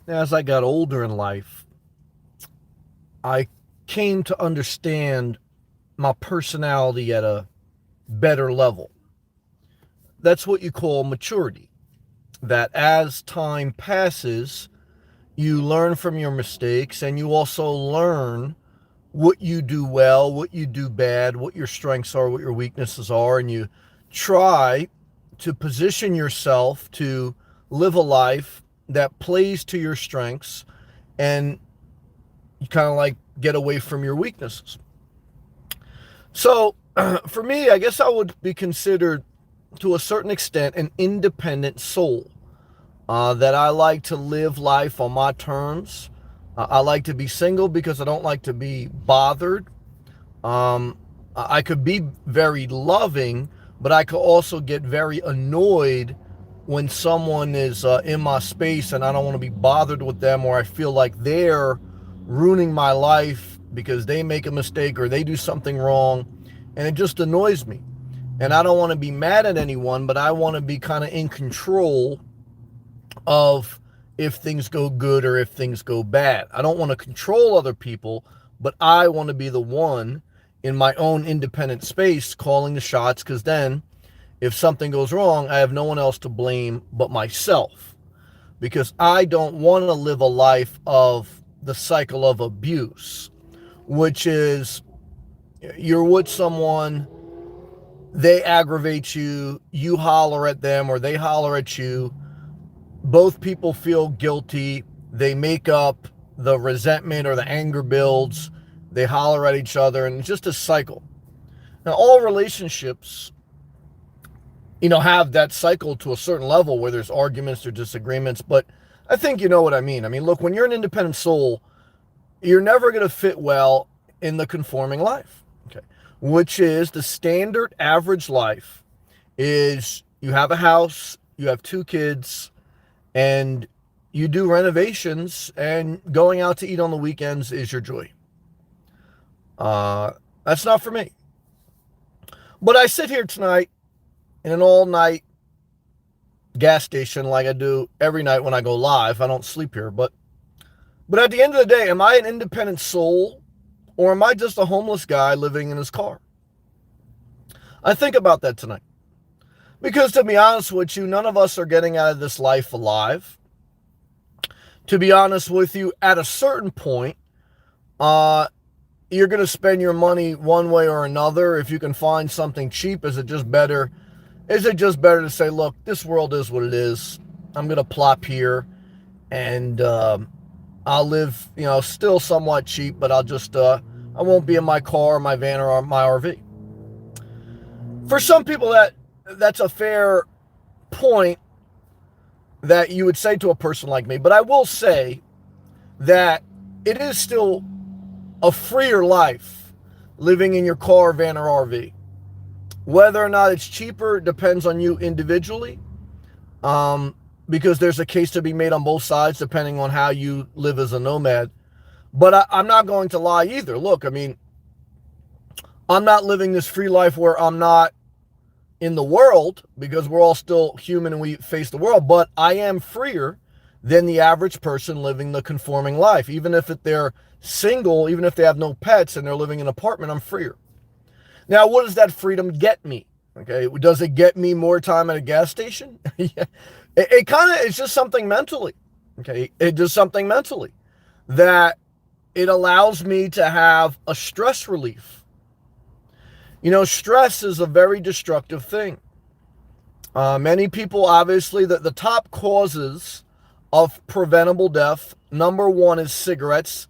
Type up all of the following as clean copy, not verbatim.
As I got older in life, I came to understand my personality at a better level. That's what you call maturity. That as time passes, you learn from your mistakes and you also learn what you do well, what you do bad, what your strengths are, what your weaknesses are, and you try to position yourself to live a life that plays to your strengths and you kind of like get away from your weaknesses. So, for me, I guess I would be considered to a certain extent an independent soul. That I like to live life on my terms. I like to be single because I don't like to be bothered. Um, I could be very loving, but I could also get very annoyed when someone is in my space and I don't want to be bothered with them, or I feel like they're ruining my life because they make a mistake or they do something wrong, and it just annoys me. And I don't want to be mad at anyone, but I want to be kind of in control of if things go good or if things go bad. I don't want to control other people, but I want to be the one in my own independent space calling the shots, because then if something goes wrong, I have no one else to blame but myself. Because I don't want to live a life of the cycle of abuse, which is you're with someone, they aggravate you, you holler at them, or they holler at you. Both people feel guilty. They make up, the resentment or the anger builds. They holler at each other, and it's just a cycle. Now, all relationships, have that cycle to a certain level where there's arguments or disagreements, but I think you know what I mean. I mean, look, when you're an independent soul, you're never going to fit well in the conforming life, okay? Which is the standard average life is you have a house, you have two kids, and you do renovations, and going out to eat on the weekends is your joy. Uh, that's not for me. But I sit here tonight in an all night gas station like I do every night when I go live. I don't sleep here, but at the end of the day, am I an independent soul or am I just a homeless guy living in his car? I think about that tonight. Because to be honest with you, none of us are getting out of this life alive. To be honest with you, at a certain point, uh, you're going to spend your money one way or another. If you can find something cheap, is it just better? Is it just better to say, look, this world is what it is. I'm going to plop here and I'll live, still somewhat cheap, but I won't be in my car, my van, or my RV. For some people, that's a fair point that you would say to a person like me, but I will say that it is still a freer life living in your car, van, or RV. Whether or not it's cheaper depends on you individually, because there's a case to be made on both sides depending on how you live as a nomad. But I'm not going to lie either. Look, I mean, I'm not living this free life where I'm not in the world, because we're all still human and we face the world, but I am freer than the average person living the conforming life. Even if they're single, even if they have no pets and they're living in an apartment, I'm freer. Now, what does that freedom get me? Okay, does it get me more time at a gas station? Yeah. It kind of, it's just something mentally. Okay, it does something mentally that it allows me to have a stress relief. Stress is a very destructive thing. Many people, obviously, the top causes of preventable death, number one is cigarettes,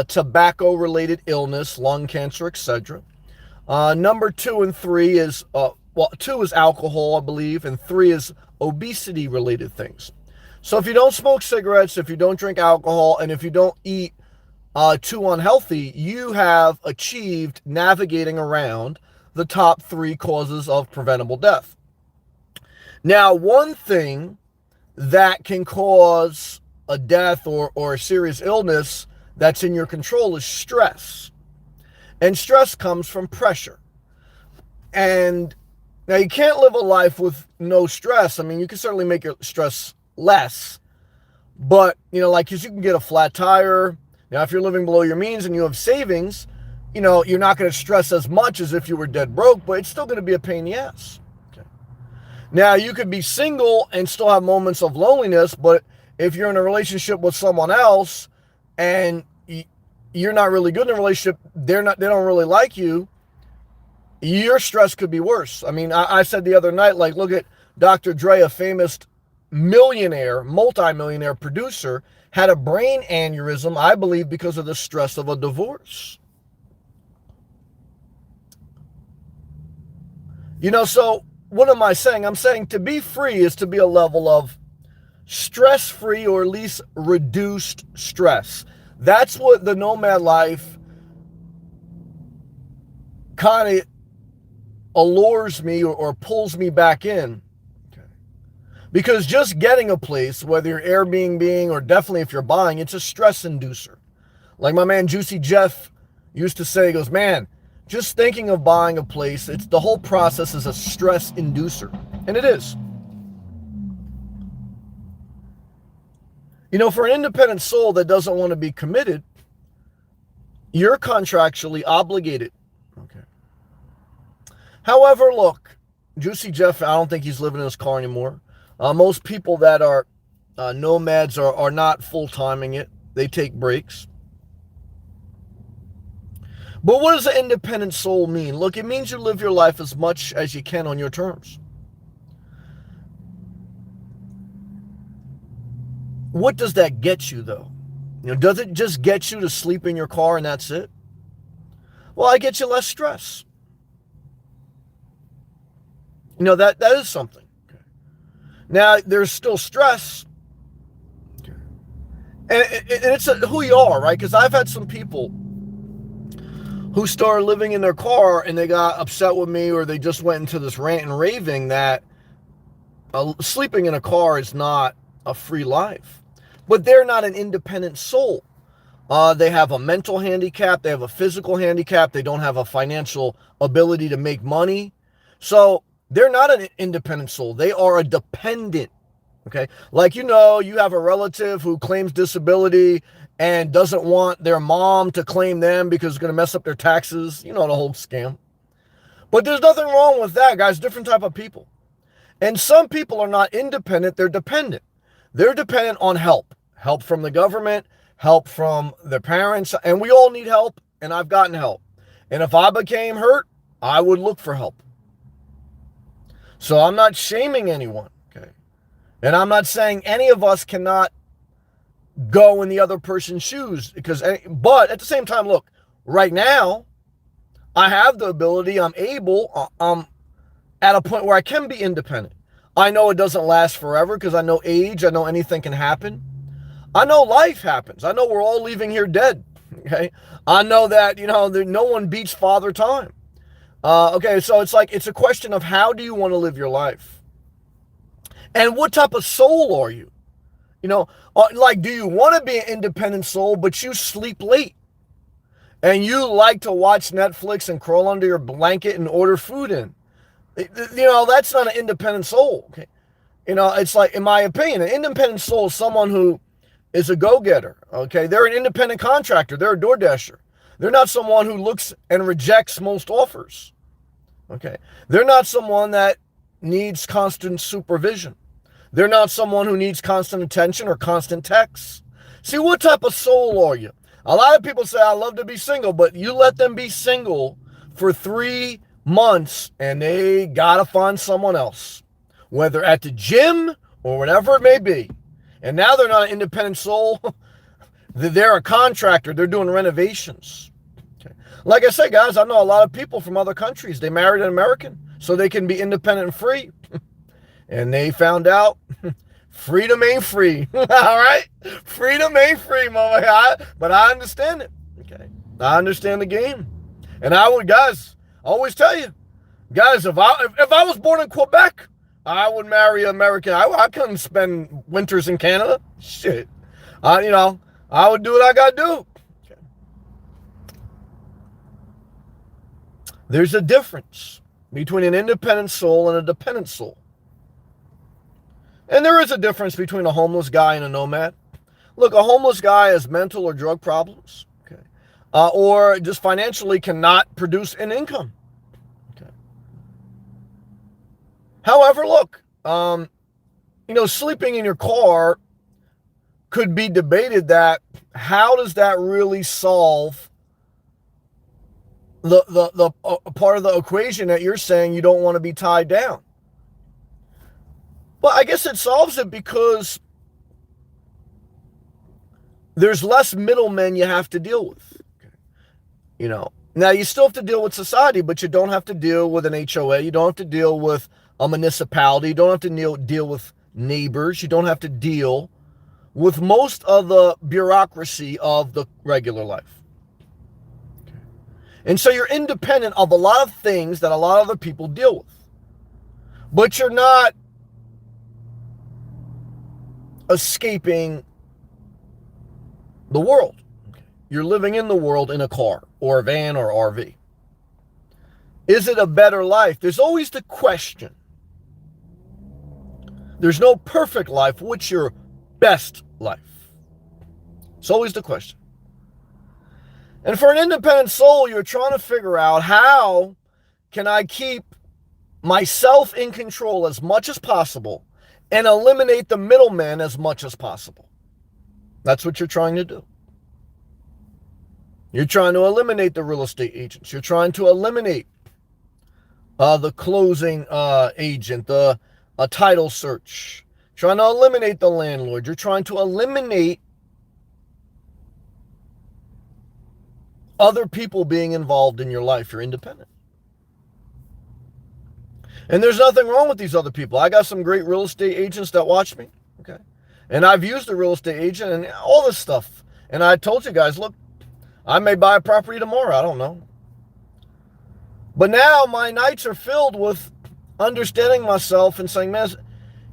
tobacco-related illness, lung cancer, etc. Number two and three is, two is alcohol, I believe, and three is obesity-related things. So if you don't smoke cigarettes, if you don't drink alcohol, and if you don't eat too unhealthy, you have achieved navigating around the top three causes of preventable death. Now, one thing that can cause a death or a serious illness that's in your control is stress. And stress comes from pressure. And now you can't live a life with no stress. I mean, you can certainly make your stress less, But, like, because you can get a flat tire. Now, if you're living below your means and you have savings, you're not going to stress as much as if you were dead broke, but it's still going to be a pain in the ass. Okay. Now, you could be single and still have moments of loneliness, but if you're in a relationship with someone else and you're not really good in a relationship, they don't really like you, your stress could be worse. I mean, I said the other night, like, look at Dr. Dre, a famous multi-millionaire producer, had a brain aneurysm, I believe, because of the stress of a divorce. So what am I saying? I'm saying to be free is to be a level of stress-free, or at least reduced stress. That's what the nomad life kind of allures me or pulls me back in. Okay. Because just getting a place, whether you're Airbnb or definitely if you're buying, it's a stress inducer. Like my man Juicy Jeff used to say, he goes, man, just thinking of buying a place, the whole process is a stress inducer. And it is. For an independent soul that doesn't want to be committed, you're contractually obligated. Okay. However, look, Juicy Jeff, I don't think he's living in his car anymore. Most people that are nomads are not full-timing it. They take breaks. But what does an independent soul mean? Look, it means you live your life as much as you can on your terms. What does that get you, though? Does it just get you to sleep in your car and that's it? Well, I get you less stress. That is something. Okay. Now, there's still stress. Okay. And it's who you are, right? Because I've had some people who started living in their car and they got upset with me, or they just went into this rant and raving that sleeping in a car is not a free life. But they're not an independent soul. They have a mental handicap. They have a physical handicap. They don't have a financial ability to make money. So they're not an independent soul. They are a dependent. Okay. Like, you have a relative who claims disability and doesn't want their mom to claim them because it's going to mess up their taxes. The whole scam. But there's nothing wrong with that, guys. Different type of people. And some people are not independent. They're dependent. They're dependent on help. Help from the government, help from their parents. And we all need help. And I've gotten help. And if I became hurt, I would look for help. So I'm not shaming anyone. Okay. And I'm not saying any of us cannot go in the other person's shoes, but at the same time, look, right now I have the ability, I'm able, I'm at a point where I can be independent. I know it doesn't last forever because I know age, I know anything can happen. I know life happens. I know we're all leaving here dead. Okay. I know that, no one beats Father Time. Okay. So it's a question of how do you want to live your life? And what type of soul are you? Like, do you want to be an independent soul, but you sleep late? And you like to watch Netflix and crawl under your blanket and order food in? That's not an independent soul. Okay. It's like, in my opinion, an independent soul is someone who is a go-getter. Okay. They're an independent contractor. They're a door dasher. They're not someone who looks and rejects most offers. Okay. They're not someone that needs constant supervision. They're not someone who needs constant attention or constant texts. See, what type of soul are you? A lot of people say, I love to be single, but you let them be single for 3 months and they gotta find someone else, whether at the gym or whatever it may be. And now they're not an independent soul. They're a contractor. They're doing renovations. Okay. Like I said, guys, I know a lot of people from other countries. They married an American so they can be independent and free. And they found out freedom ain't free. All right? Freedom ain't free, mama. But I understand it. Okay. I understand the game. And I always tell you, guys, if I was born in Quebec, I would marry an American. I couldn't spend winters in Canada. Shit. I would do what I got to do. Okay. There's a difference between an independent soul and a dependent soul. And there is a difference between a homeless guy and a nomad. Look, a homeless guy has mental or drug problems, okay, or just financially cannot produce an income. Okay. However, look, sleeping in your car could be debated that how does that really solve the part of the equation that you're saying you don't want to be tied down? Well, I guess it solves it because there's less middlemen you have to deal with. Now you still have to deal with society, but you don't have to deal with an HOA. You don't have to deal with a municipality. You don't have to deal with neighbors. You don't have to deal with most of the bureaucracy of the regular life. And so you're independent of a lot of things that a lot of other people deal with. But you're not escaping the world. You're living in the world in a car or a van or RV. Is it a better life? There's always the question. There's no perfect life. What's your best life? It's always the question. And for an independent soul, you're trying to figure out, how can I keep myself in control as much as possible and eliminate the middleman as much as possible? That's what you're trying to do. You're trying to eliminate the real estate agents. You're trying to eliminate the closing agent, the title search. Trying to eliminate the landlord. You're trying to eliminate other people being involved in your life. You're independent. And there's nothing wrong with these other people. I got some great real estate agents that watch me. Okay. And I've used a real estate agent and all this stuff. And I told you guys, look, I may buy a property tomorrow. I don't know. But now my nights are filled with understanding myself and saying, man,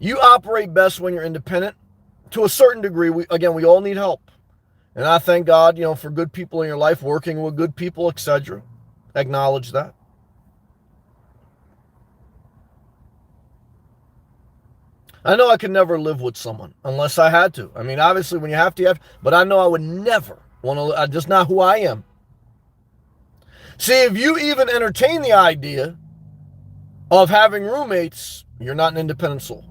you operate best when you're independent. To a certain degree, we all need help. And I thank God, for good people in your life, working with good people, etc. Acknowledge that. I know I could never live with someone unless I had to. I mean, obviously, when you have to, but I know I would never want to. Just not who I am. See, if you even entertain the idea of having roommates, you're not an independent soul.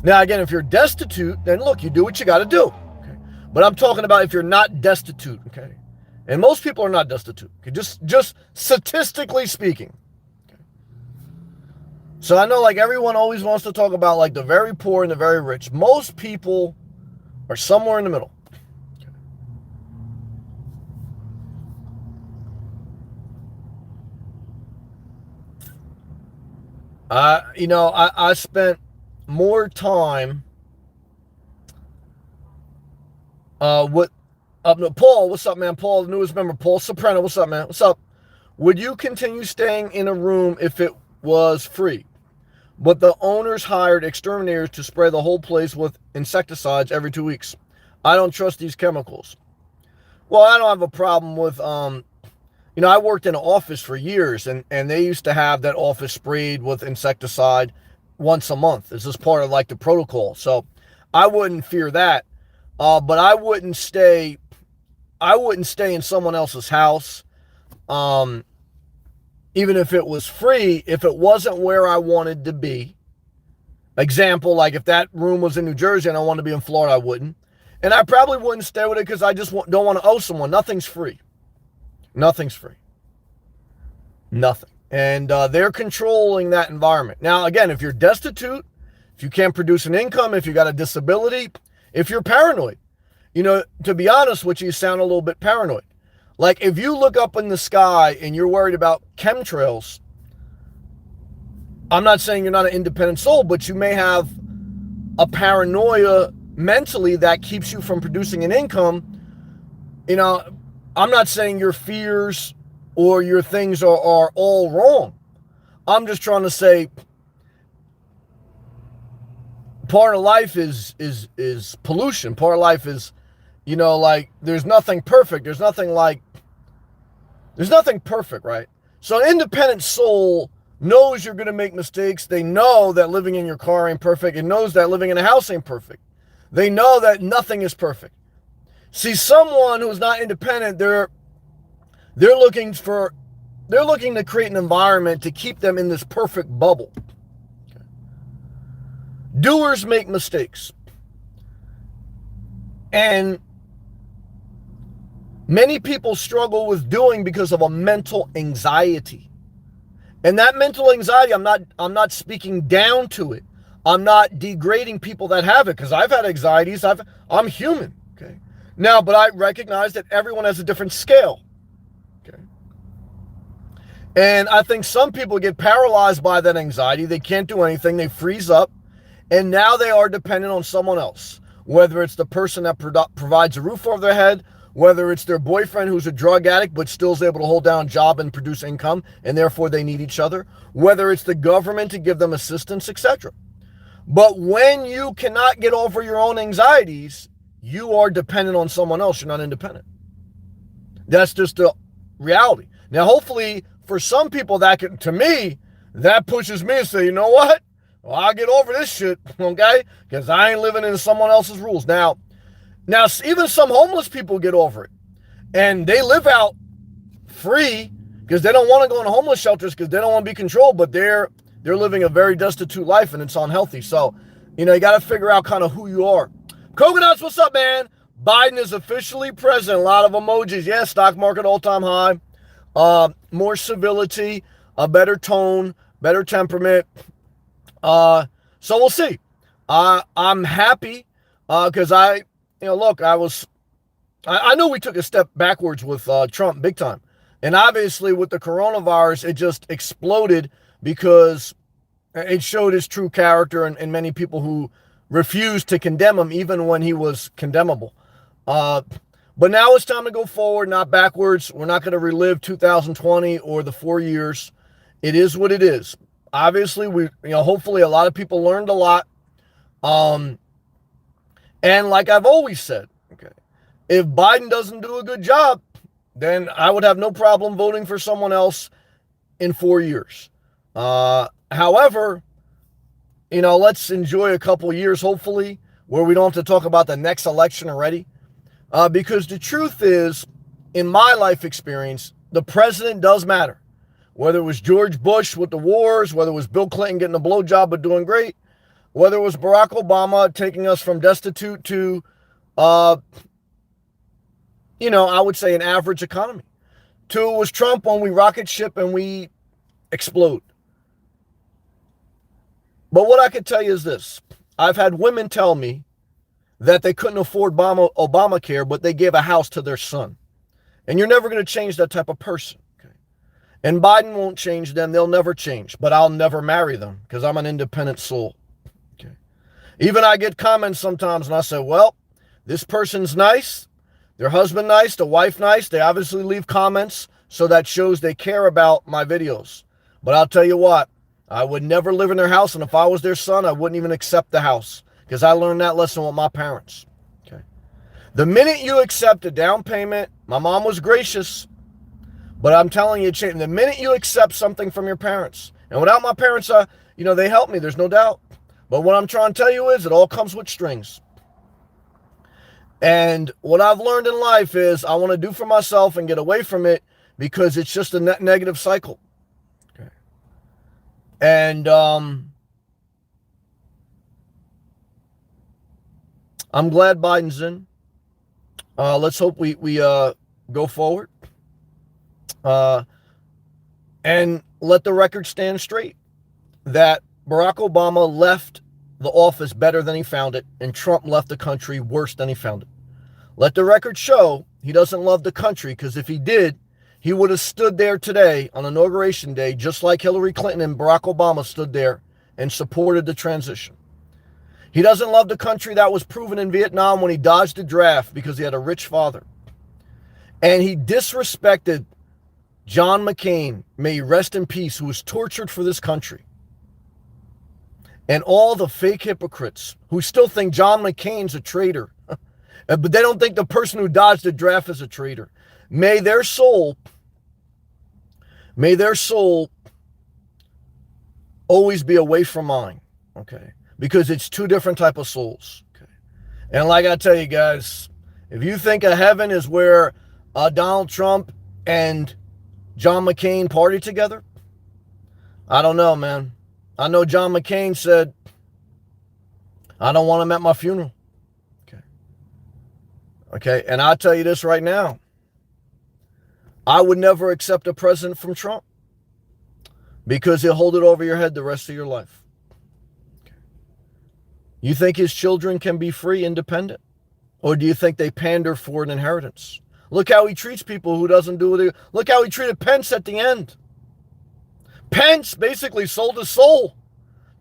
Now, again, if you're destitute, then look, you do what you got to do. Okay? But I'm talking about if you're not destitute, okay? And most people are not destitute, okay? Just statistically speaking. Okay? So I know, everyone always wants to talk about, the very poor and the very rich. Most people are somewhere in the middle. I spent more time with Paul. What's up, man? Paul, the newest member. Paul Soprano. What's up, man? What's up? Would you continue staying in a room if it was free, but the owners hired exterminators to spray the whole place with insecticides every 2 weeks? I don't trust these chemicals. Well, I don't have a problem with I worked in an office for years, and they used to have that office sprayed with insecticide once a month. This is part of the protocol. So I wouldn't fear that. But I wouldn't stay in someone else's house. Even if it was free, if it wasn't where I wanted to be. Example, if that room was in New Jersey and I wanted to be in Florida, I wouldn't. And I probably wouldn't stay with it because I just don't want to owe someone. Nothing's free. Nothing's free. Nothing. And they're controlling that environment. Now, again, if you're destitute, if you can't produce an income, if you got a disability, if you're paranoid, to be honest with you sound a little bit paranoid. If you look up in the sky and you're worried about chemtrails, I'm not saying you're not an independent soul, but you may have a paranoia mentally that keeps you from producing an income. I'm not saying your fears or your things are all wrong. I'm just trying to say part of life is pollution. Part of life is, there's nothing perfect. There's nothing perfect, right? So an independent soul knows you're going to make mistakes. They know that living in your car ain't perfect. It knows that living in a house ain't perfect. They know that nothing is perfect. See, someone who's not independent, they're looking for they're looking to create an environment to keep them in this perfect bubble. Doers make mistakes. And many people struggle with doing because of a mental anxiety. And that mental anxiety, I'm not speaking down to it. I'm not degrading people that have it, because I've had anxieties. I'm human. Okay. Now, but I recognize that everyone has a different scale. Okay. And I think some people get paralyzed by that anxiety. They can't do anything. They freeze up. And now they are dependent on someone else, whether it's the person that provides a roof over their head, whether it's their boyfriend who's a drug addict but still is able to hold down a job and produce income, and therefore they need each other, whether it's the government to give them assistance, etc. But when you cannot get over your own anxieties, you are dependent on someone else. You're not independent. That's just the reality. Now, hopefully, for some people, to me, that pushes me to say, you know what? Well, I'll get over this shit, okay? Because I ain't living in someone else's rules. Now, even some homeless people get over it. And they live out free because they don't want to go into homeless shelters because they don't want to be controlled, but they're living a very destitute life and it's unhealthy. So, you got to figure out kind of who you are. Coconuts, what's up, man? Biden is officially president. A lot of emojis. Yeah, stock market all-time high. More civility, a better tone, better temperament. So we'll see. I'm happy because I know we took a step backwards with Trump big time. And obviously with the coronavirus, it just exploded because it showed his true character and many people who refused to condemn him even when he was condemnable. But now it's time to go forward, not backwards. We're not going to relive 2020 or the 4 years. It is what it is. Obviously, hopefully a lot of people learned a lot. And like I've always said, okay, if Biden doesn't do a good job, then I would have no problem voting for someone else in 4 years. However, let's enjoy a couple years, hopefully, where we don't have to talk about the next election already. Because the truth is, in my life experience, the president does matter. Whether it was George Bush with the wars, whether it was Bill Clinton getting a blowjob but doing great, whether it was Barack Obama taking us from destitute to, I would say an average economy. To it was Trump when we rocket ship and we explode. But what I could tell you is this. I've had women tell me that they couldn't afford Obamacare, but they gave a house to their son. And you're never going to change that type of person. Okay? And Biden won't change them. They'll never change. But I'll never marry them because I'm an independent soul. Okay? Even I get comments sometimes and I say, well, this person's nice. Their husband nice. The wife nice. They obviously leave comments. So that shows they care about my videos. But I'll tell you what. I would never live in their house. And if I was their son, I wouldn't even accept the house. Because I learned that lesson with my parents. Okay. The minute you accept a down payment, my mom was gracious, but I'm telling you, the minute you accept something from your parents, and without my parents, they helped me, there's no doubt. But what I'm trying to tell you is it all comes with strings. And what I've learned in life is I want to do for myself and get away from it because it's just a negative cycle. Okay. And, I'm glad Biden's in. Let's hope we go forward. And let the record stand straight that Barack Obama left the office better than he found it, and Trump left the country worse than he found it. Let the record show he doesn't love the country, because if he did, he would have stood there today on Inauguration Day, just like Hillary Clinton and Barack Obama stood there and supported the transition. He doesn't love the country. That was proven in Vietnam when he dodged the draft because he had a rich father. And he disrespected John McCain, may he rest in peace, who was tortured for this country. And all the fake hypocrites who still think John McCain's a traitor. But they don't think the person who dodged the draft is a traitor. May their soul always be away from mine. Okay. Because it's two different type of souls. Okay. And like I tell you guys, If you think a heaven is where Donald Trump and John McCain party together, I don't know, man. I know John McCain said, I don't want him at my funeral. Okay, and I'll tell you this right now. I would never accept a president from Trump because he'll hold it over your head the rest of your life. You think his children can be free, independent? Or do you think they pander for an inheritance? Look how he treats people who doesn't do what he... Look how he treated Pence at the end. Pence basically sold his soul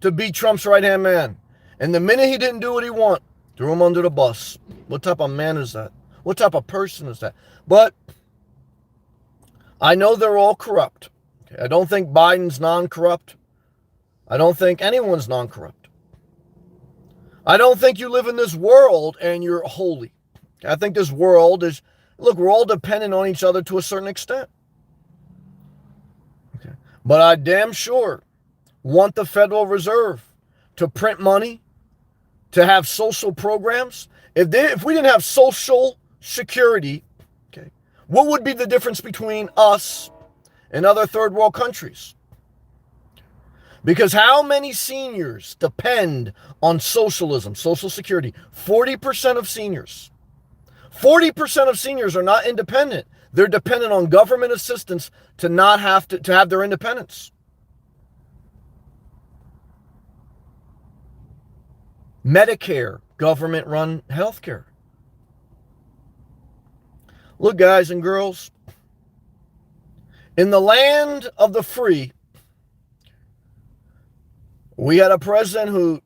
to be Trump's right-hand man. And the minute he didn't do what he wanted, threw him under the bus. What type of man is that? What type of person is that? But I know they're all corrupt. I don't think Biden's non-corrupt. I don't think anyone's non-corrupt. I don't think you live in this world and you're holy. I think this world is, look, we're all dependent on each other to a certain extent. Okay. But I damn sure want the Federal Reserve to print money, to have social programs. If we didn't have social security, okay, what would be the difference between us and other third world countries? Because how many seniors depend on socialism, social security? 40% of seniors. 40% of seniors are not independent. They're dependent on government assistance to not have to have their independence. Medicare, government-run healthcare. Look, guys and girls, in the land of the free, we had a president who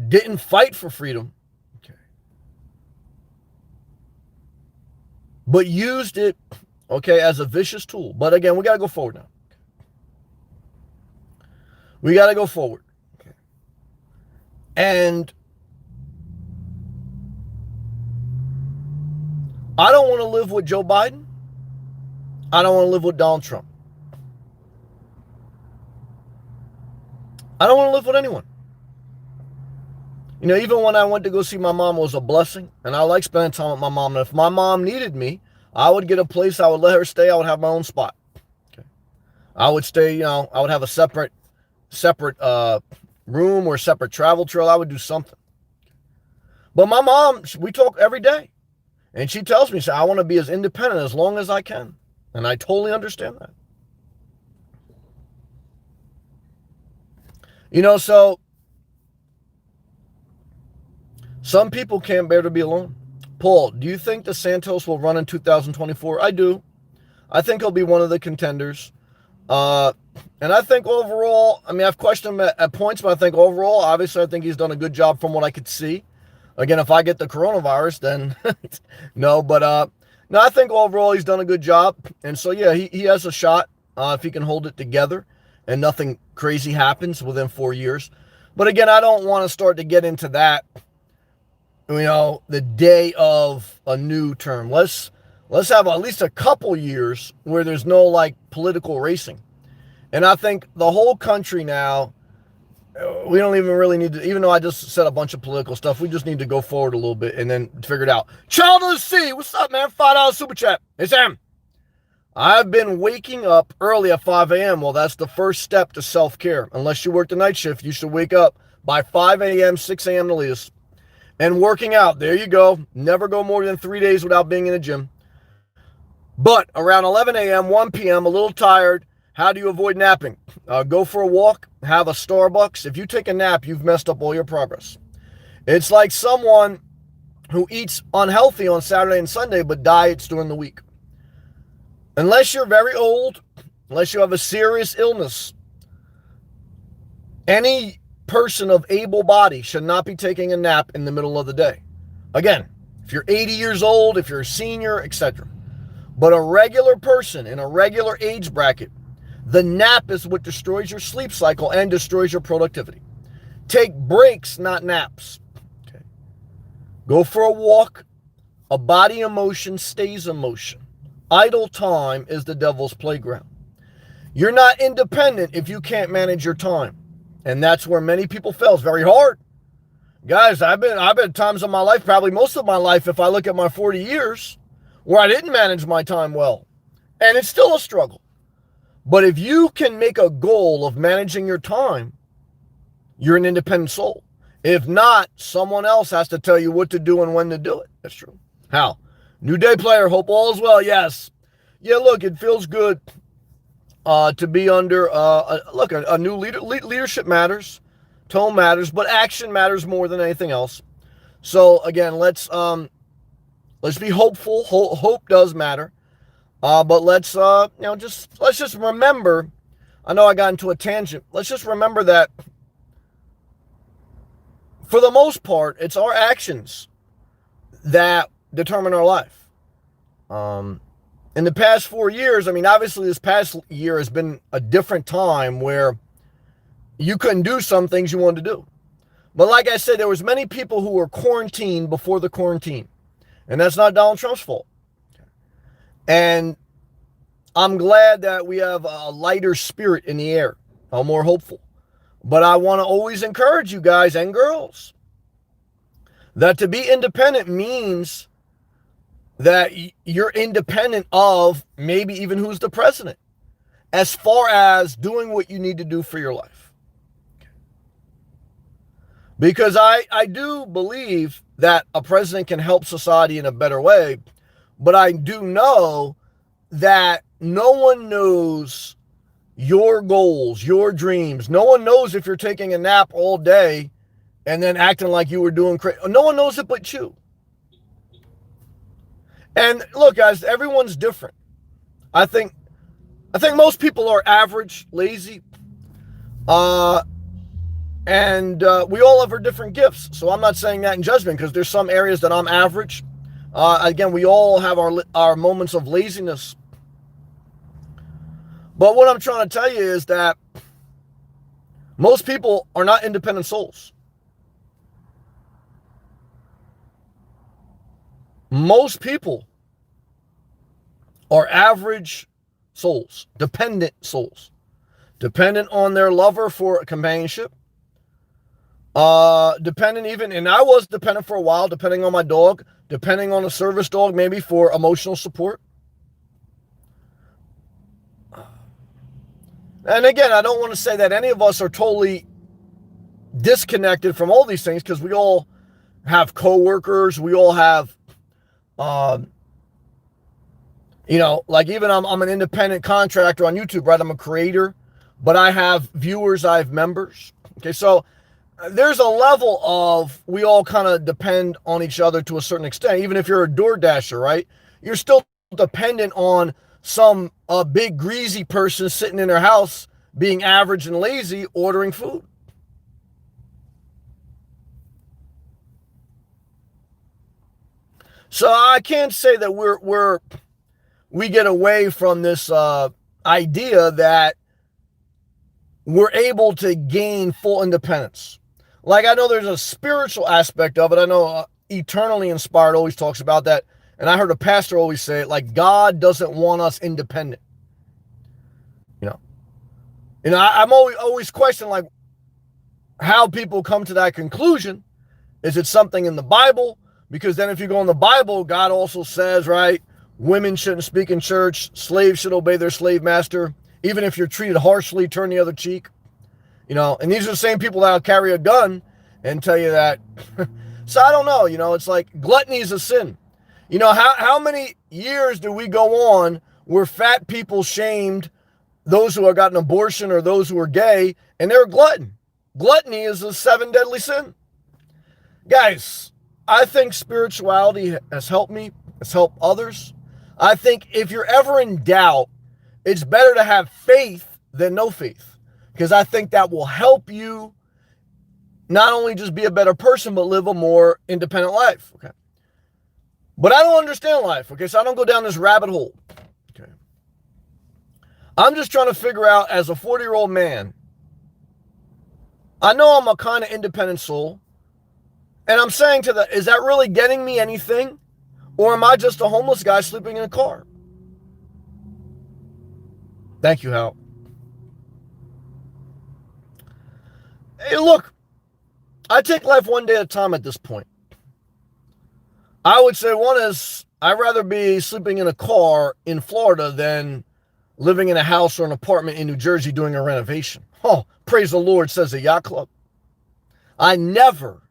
didn't fight for freedom, okay, but used it, okay, as a vicious tool. But again, we got to go forward now. We got to go forward. Okay. And I don't want to live with Joe Biden. I don't want to live with Donald Trump. I don't want to live with anyone. You know, even when I went to go see my mom, it was a blessing. And I like spending time with my mom. And if my mom needed me, I would get a place. I would let her stay. I would have my own spot. Okay. I would stay, you know, I would have a separate room or separate travel trail. I would do something. But my mom, we talk every day. And she tells me, I want to be as independent as long as I can. And I totally understand that. You know, so some people can't bear to be alone. Paul, do you think DeSantis will run in 2024? I do. I think he'll be one of the contenders. And I think overall, I mean, I've questioned him at points, but I think overall, obviously, I think he's done a good job from what I could see. Again, if I get the coronavirus, then no. But no, I think overall he's done a good job. And so, yeah, he has a shot if he can hold it together and nothing crazy happens within 4 years. But again, I don't want to start to get into that, you know, the day of a new term. Let's have at least a couple years where there's no, like, political racing. And I think the whole country now, we don't even really need to, even though I just said a bunch of political stuff, we just need to go forward a little bit and then figure it out. Child of the Sea, what's up, man? $5 super chat. It's Sam. I've been waking up early at 5 a.m. Well, that's the first step to self-care. Unless you work the night shift, you should wake up by 5 a.m., 6 a.m. the latest. And working out, there you go. Never go more than 3 days without being in the gym. But around 11 a.m., 1 p.m., a little tired. How do you avoid napping? Go for a walk, have a Starbucks. If you take a nap, you've messed up all your progress. It's like someone who eats unhealthy on Saturday and Sunday, but diets during the week. Unless you're very old, unless you have a serious illness, any person of able body should not be taking a nap in the middle of the day. Again, if you're 80 years old, if you're a senior, etc. But a regular person in a regular age bracket, the nap is what destroys your sleep cycle and destroys your productivity. Take breaks, not naps. Okay. Go for a walk. A body in motion stays in motion. Idle time is the devil's playground. You're not independent if you can't manage your time. And that's where many people fail. It's very hard. Guys, I've been times in my life, probably most of my life, if I look at my 40 years, where I didn't manage my time well. And it's still a struggle. But if you can make a goal of managing your time, you're an independent soul. If not, someone else has to tell you what to do and when to do it. That's true. How? New day player, hope all is well. Yes. Yeah, look, it feels good to be under, a new leadership matters, tone matters, but action matters more than anything else. So again, let's be hopeful. Hope does matter. But let's just remember. I know I got into a tangent. Let's just remember that for the most part, it's our actions that determine our life. In the past 4 years, I mean, obviously this past year has been a different time where you couldn't do some things you wanted to do. But like I said, there was many people who were quarantined before the quarantine. And that's not Donald Trump's fault. And I'm glad that we have a lighter spirit in the air. I'm more hopeful. But I want to always encourage you guys and girls that to be independent means that you're independent of maybe even who's the president, as far as doing what you need to do for your life. Because I do believe that a president can help society in a better way, but I do know that no one knows your goals, your dreams. No one knows if you're taking a nap all day and then acting like you were doing crazy. No one knows it but you. And look, guys, everyone's different. I think most people are average, lazy, and we all have our different gifts. So I'm not saying that in judgment, because there's some areas that I'm average. Again, we all have our moments of laziness. But what I'm trying to tell you is that most people are not independent souls. Most people are average souls, dependent souls, dependent on their lover for companionship, dependent even, and I was dependent for a while, depending on my dog, depending on a service dog, maybe for emotional support. And again, I don't want to say that any of us are totally disconnected from all these things, because we all have coworkers, we all have, like even I'm an independent contractor on YouTube, right? I'm a creator, but I have viewers, I have members. Okay, so there's a level of, we all kind of depend on each other to a certain extent. Even if you're a DoorDasher, right? You're still dependent on some big greasy person sitting in their house being average and lazy ordering food. So I can't say that we get away from this idea that we're able to gain full independence. Like, I know there's a spiritual aspect of it. I know Eternally Inspired always talks about that. And I heard a pastor always say it, like, God doesn't want us independent. I'm always questioning, like, how people come to that conclusion. Is it something in the Bible? Because then if you go in the Bible, God also says, right, women shouldn't speak in church, slaves should obey their slave master. Even if you're treated harshly, turn the other cheek. And these are the same people that'll carry a gun and tell you that. So I don't know, it's like gluttony is a sin. How many years do we go on where fat people shamed those who have got an abortion or those who are gay, and they're glutton? Gluttony is a 7 deadly sin. Guys, I think spirituality has helped me. It's helped others. I think if you're ever in doubt, it's better to have faith than no faith, because I think that will help you not only just be a better person, but live a more independent life. Okay. But I don't understand life. Okay. So I don't go down this rabbit hole. Okay. I'm just trying to figure out, as a 40-year-old man, I know I'm a kind of independent soul. And I'm saying is that really getting me anything? Or am I just a homeless guy sleeping in a car? Thank you, Hal. Hey, look, I take life one day at a time at this point. I would say one is I'd rather be sleeping in a car in Florida than living in a house or an apartment in New Jersey doing a renovation. Oh, praise the Lord, says the yacht club. I never,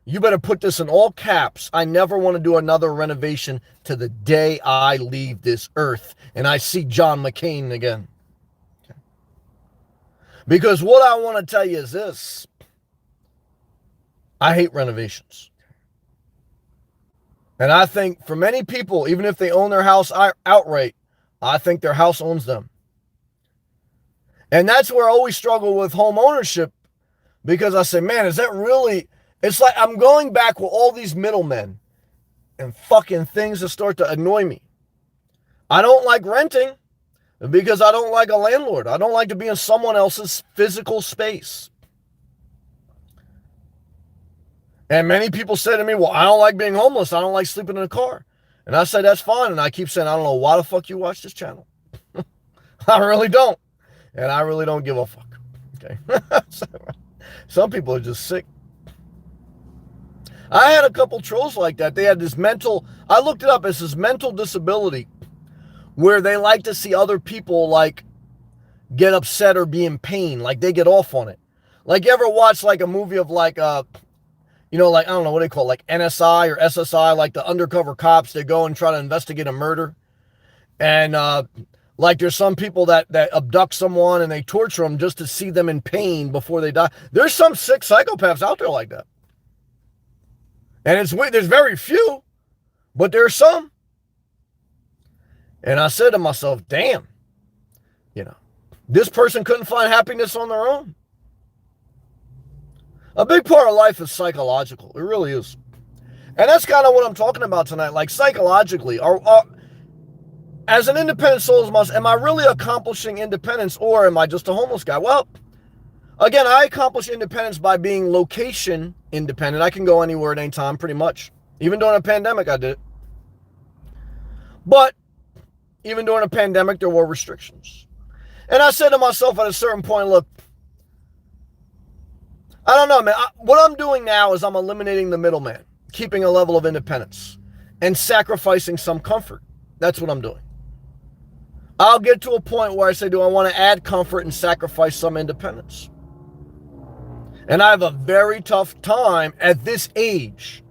you better put this in all caps, I never want to do another renovation to the day I leave this earth and I see John McCain again. Because what I want to tell you is this. I hate renovations. And I think for many people, even if they own their house outright, I think their house owns them. And that's where I always struggle with home ownership, because I say, man, is that really, it's like I'm going back with all these middlemen and fucking things that start to annoy me. I don't like renting because I don't like a landlord. I don't like to be in someone else's physical space. And many people say to me, well, I don't like being homeless. I don't like sleeping in a car. And I say, that's fine. And I keep saying, I don't know why the fuck you watch this channel. I really don't. And I really don't give a fuck. Okay. Some people are just sick. I had a couple trolls like that. They had this mental, I looked it up as this mental disability where they like to see other people like get upset or be in pain. Like they get off on it. Like you ever watch like a movie of like, you know, like, I don't know what they call it, like NSI or SSI, like the undercover cops, they go and try to investigate a murder. And like there's some people that abduct someone and they torture them just to see them in pain before they die. There's some sick psychopaths out there like that. And there's very few, but there's some. And I said to myself, damn, you know, this person couldn't find happiness on their own. A big part of life is psychological. It really is. And that's kind of what I'm talking about tonight. Like psychologically, as an independent soul, am I really accomplishing independence or am I just a homeless guy? Well, again, I accomplish independence by being location independent. I can go anywhere at any time pretty much. Even during a pandemic, I did it. But even during a pandemic, there were restrictions. And I said to myself at a certain point, look, I don't know, man. What I'm doing now is I'm eliminating the middleman, keeping a level of independence, and sacrificing some comfort. That's what I'm doing. I'll get to a point where I say, do I want to add comfort and sacrifice some independence? And I have a very tough time at this age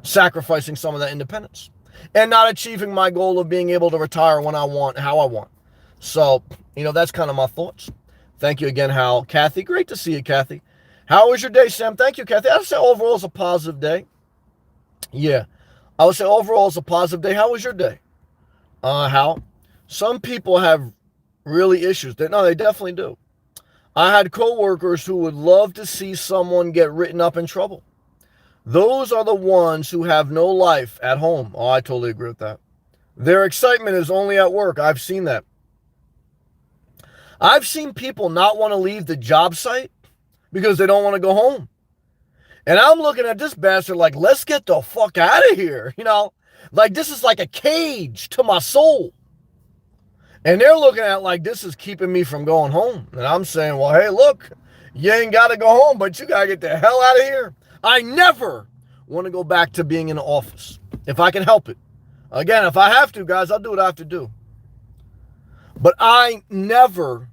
sacrificing some of that independence and not achieving my goal of being able to retire when I want, how I want. So, you know, that's kind of my thoughts. Thank you again, Hal. Kathy, great to see you, Kathy. How was your day, Sam? Thank you, Kathy. I would say overall it's a positive day. Yeah, I would say overall it's a positive day. How was your day? Hal? Some people have really issues. No, they definitely do. I had coworkers who would love to see someone get written up in trouble. Those are the ones who have no life at home. Oh, I totally agree with that. Their excitement is only at work. I've seen that. I've seen people not want to leave the job site because they don't want to go home. And I'm looking at this bastard like, let's get the fuck out of here. You know, like this is like a cage to my soul. And they're looking at it like this is keeping me from going home. And I'm saying, well, hey, look, you ain't got to go home, but you got to get the hell out of here. I never want to go back to being in the office if I can help it. Again, if I have to, guys, I'll do what I have to do. But I never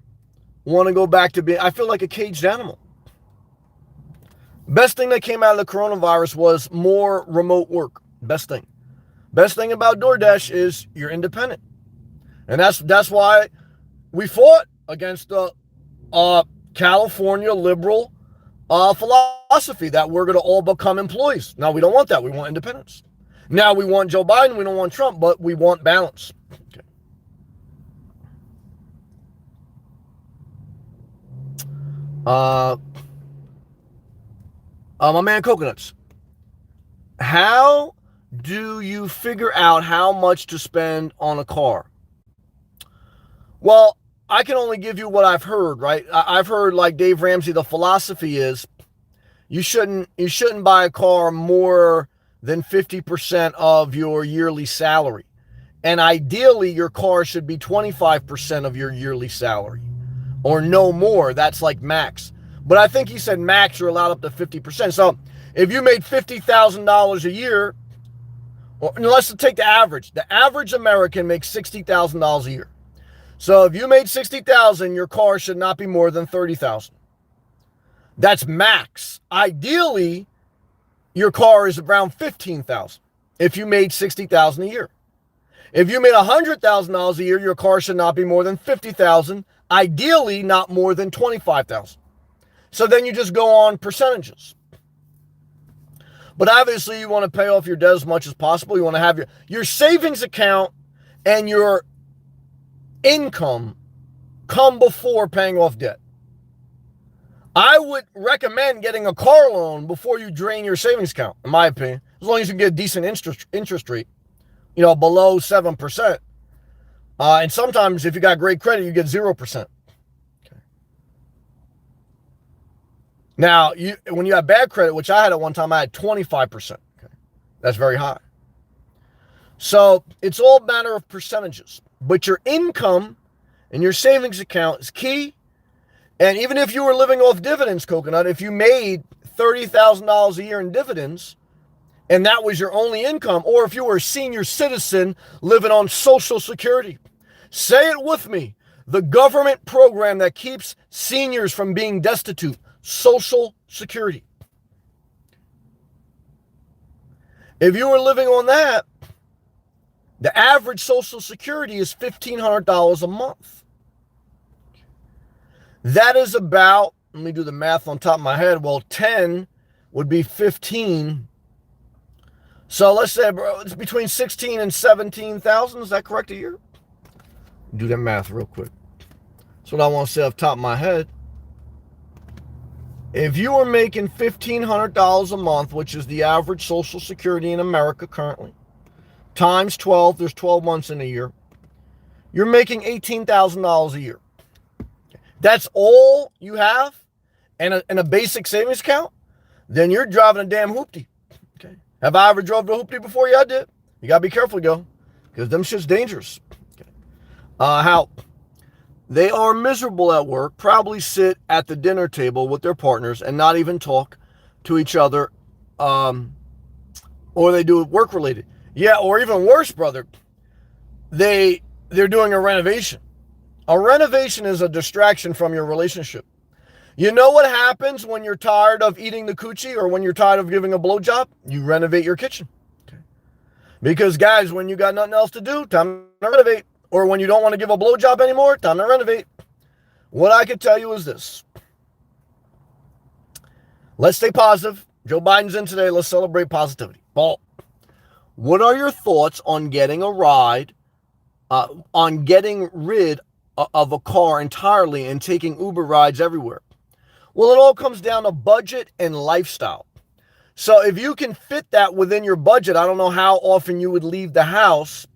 want to go back to being, I feel like a caged animal. Best thing that came out of the coronavirus was more remote work. Best thing. Best thing about DoorDash is you're independent. And that's why we fought against the California liberal philosophy that we're going to all become employees. Now, we don't want that. We want independence. Now, we want Joe Biden. We don't want Trump, but we want balance. Okay. My man Coconuts. How do you figure out how much to spend on a car? Well, I can only give you what I've heard, right? I've heard, like Dave Ramsey, the philosophy is you shouldn't buy a car more than 50% of your yearly salary. And ideally, your car should be 25% of your yearly salary or no more. That's like max. But I think he said max you're allowed up to 50%. So if you made $50,000 a year, or let's take the average American makes $60,000 a year. So if you made $60,000, your car should not be more than $30,000. That's max. Ideally, your car is around $15,000 if you made $60,000 a year. If you made $100,000 a year, your car should not be more than $50,000. Ideally, not more than $25,000. So then you just go on percentages. But obviously, you want to pay off your debt as much as possible. You want to have your savings account and your income come before paying off debt. I would recommend getting a car loan before you drain your savings account, in my opinion, as long as you can get a decent interest rate, below 7%. And sometimes if you got great credit, you get 0%. Okay. Now, when you have bad credit, which I had at one time, I had 25%. Okay. That's very high. So it's all a matter of percentages. But your income and your savings account is key. And even if you were living off dividends, Coconut, if you made $30,000 a year in dividends, and that was your only income, or if you were a senior citizen living on Social Security, say it with me, the government program that keeps seniors from being destitute, Social Security. If you were living on that, the average Social Security is $1,500 a month. That is about, let me do the math on top of my head. Well, 10 would be 15. So let's say, bro, it's between 16 and 17,000. Is that correct a year? Do that math real quick. That's what I want to say off the top of my head. If you were making $1,500 a month, which is the average Social Security in America currently, times 12, there's 12 months in a year, you're making $18,000 a year. That's all you have and a basic savings account, then you're driving a damn hoopty. Okay. Have I ever drove a hoopty before? Yeah, I did. You got to be careful, because them shit's dangerous. Okay. How they are miserable at work, probably sit at the dinner table with their partners and not even talk to each other, or they do it work-related. Yeah, or even worse, brother, they're doing a renovation. A renovation is a distraction from your relationship. You know what happens when you're tired of eating the coochie or when you're tired of giving a blowjob? You renovate your kitchen. Okay. Because guys, when you got nothing else to do, time to renovate. Or when you don't want to give a blowjob anymore, time to renovate. What I could tell you is this. Let's stay positive. Joe Biden's in today. Let's celebrate positivity. Paul, what are your thoughts on getting a ride, on getting rid of a car entirely and taking Uber rides everywhere? Well, it all comes down to budget and lifestyle. So if you can fit that within your budget, I don't know how often you would leave the house.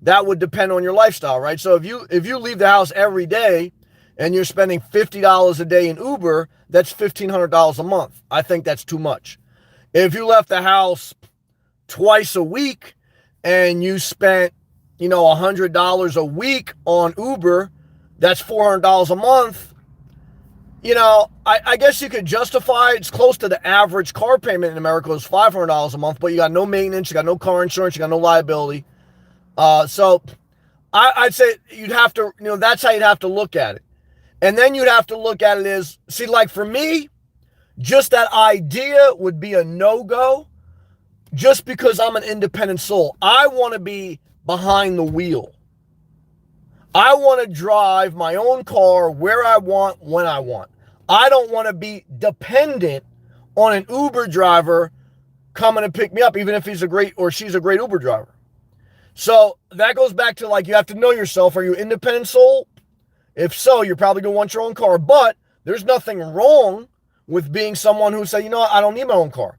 That would depend on your lifestyle, right? So if you leave the house every day and you're spending $50 a day in Uber, that's $1,500 a month. I think that's too much. If you left the house twice a week and you spent, $100 a week on Uber, that's $400 a month. I guess you could justify it's close to the average car payment in America is $500 a month, but you got no maintenance, you got no car insurance, you got no liability. So I'd say you'd have to, that's how you'd have to look at it. And then you'd have to look at it as, see, like for me, just that idea would be a no-go just because I'm an independent soul. I want to be behind the wheel. I want to drive my own car where I want, when I want. I don't want to be dependent on an Uber driver coming to pick me up, even if he's a great or she's a great Uber driver. So that goes back to you have to know yourself. Are you an independent soul? If so, you're probably going to want your own car. But there's nothing wrong with being someone who say, what, I don't need my own car.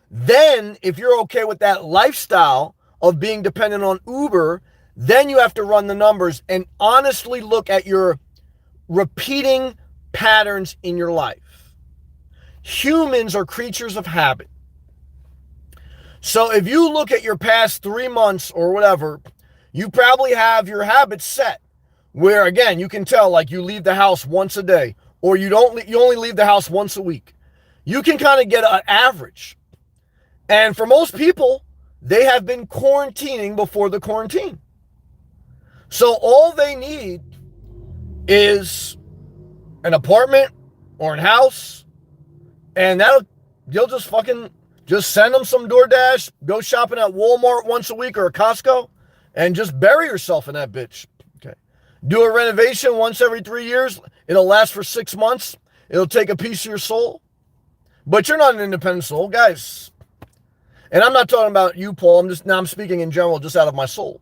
Then if you're okay with that lifestyle of being dependent on Uber, then you have to run the numbers and honestly look at your repeating patterns in your life. Humans are creatures of habit. So if you look at your past 3 months or whatever, you probably have your habits set where, again, you can tell you leave the house once a day or you only leave the house once a week. You can kind of get an average. And for most people, they have been quarantining before the quarantine. So all they need is an apartment or a house, and you'll just send them some DoorDash, go shopping at Walmart once a week or a Costco, and just bury yourself in that bitch. Okay. Do a renovation once every 3 years. It'll last for 6 months. It'll take a piece of your soul. But you're not an independent soul, guys. And I'm not talking about you, Paul. I'm speaking in general, just out of my soul.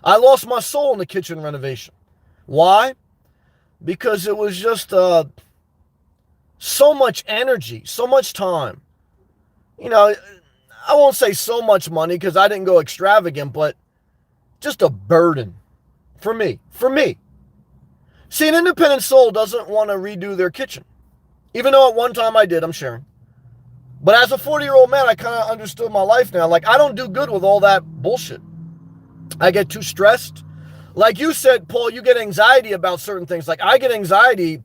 I lost my soul in the kitchen renovation. Why? Because it was just so much energy, so much time. You know, I won't say so much money because I didn't go extravagant, but just a burden for me. For me. See, an independent soul doesn't want to redo their kitchen. Even though at one time I did, I'm sharing. But as a 40-year-old man, I kind of understood my life now. Like, I don't do good with all that bullshit. I get too stressed. Like you said, Paul, you get anxiety about certain things. Like, I get anxiety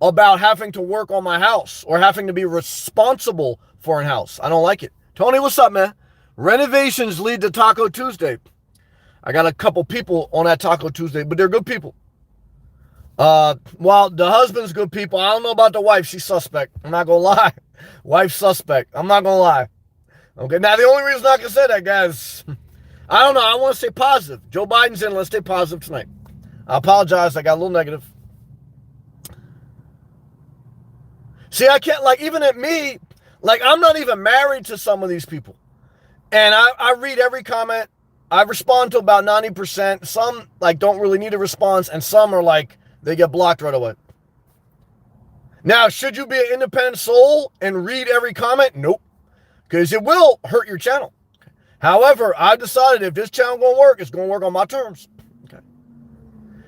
about having to work on my house or having to be responsible for a house. I don't like it. Tony, what's up, man? Renovations lead to Taco Tuesday. I got a couple people on that Taco Tuesday, but they're good people. Well, the husband's good people. I don't know about the wife. She's suspect. I'm not going to lie. Wife suspect. I'm not going to lie. Okay, now the only reason I can say that, guys, I don't know. I want to stay positive. Joe Biden's in. Let's stay positive tonight. I apologize. I got a little negative. See, I can't, like, even at me, like, I'm not even married to some of these people. And I read every comment. I respond to about 90%. Some, like, don't really need a response. And some are like, they get blocked right away. Now, should you be an independent soul and read every comment? Nope. Because it will hurt your channel. However, I've decided if this channel going to work, it's going to work on my terms. Okay.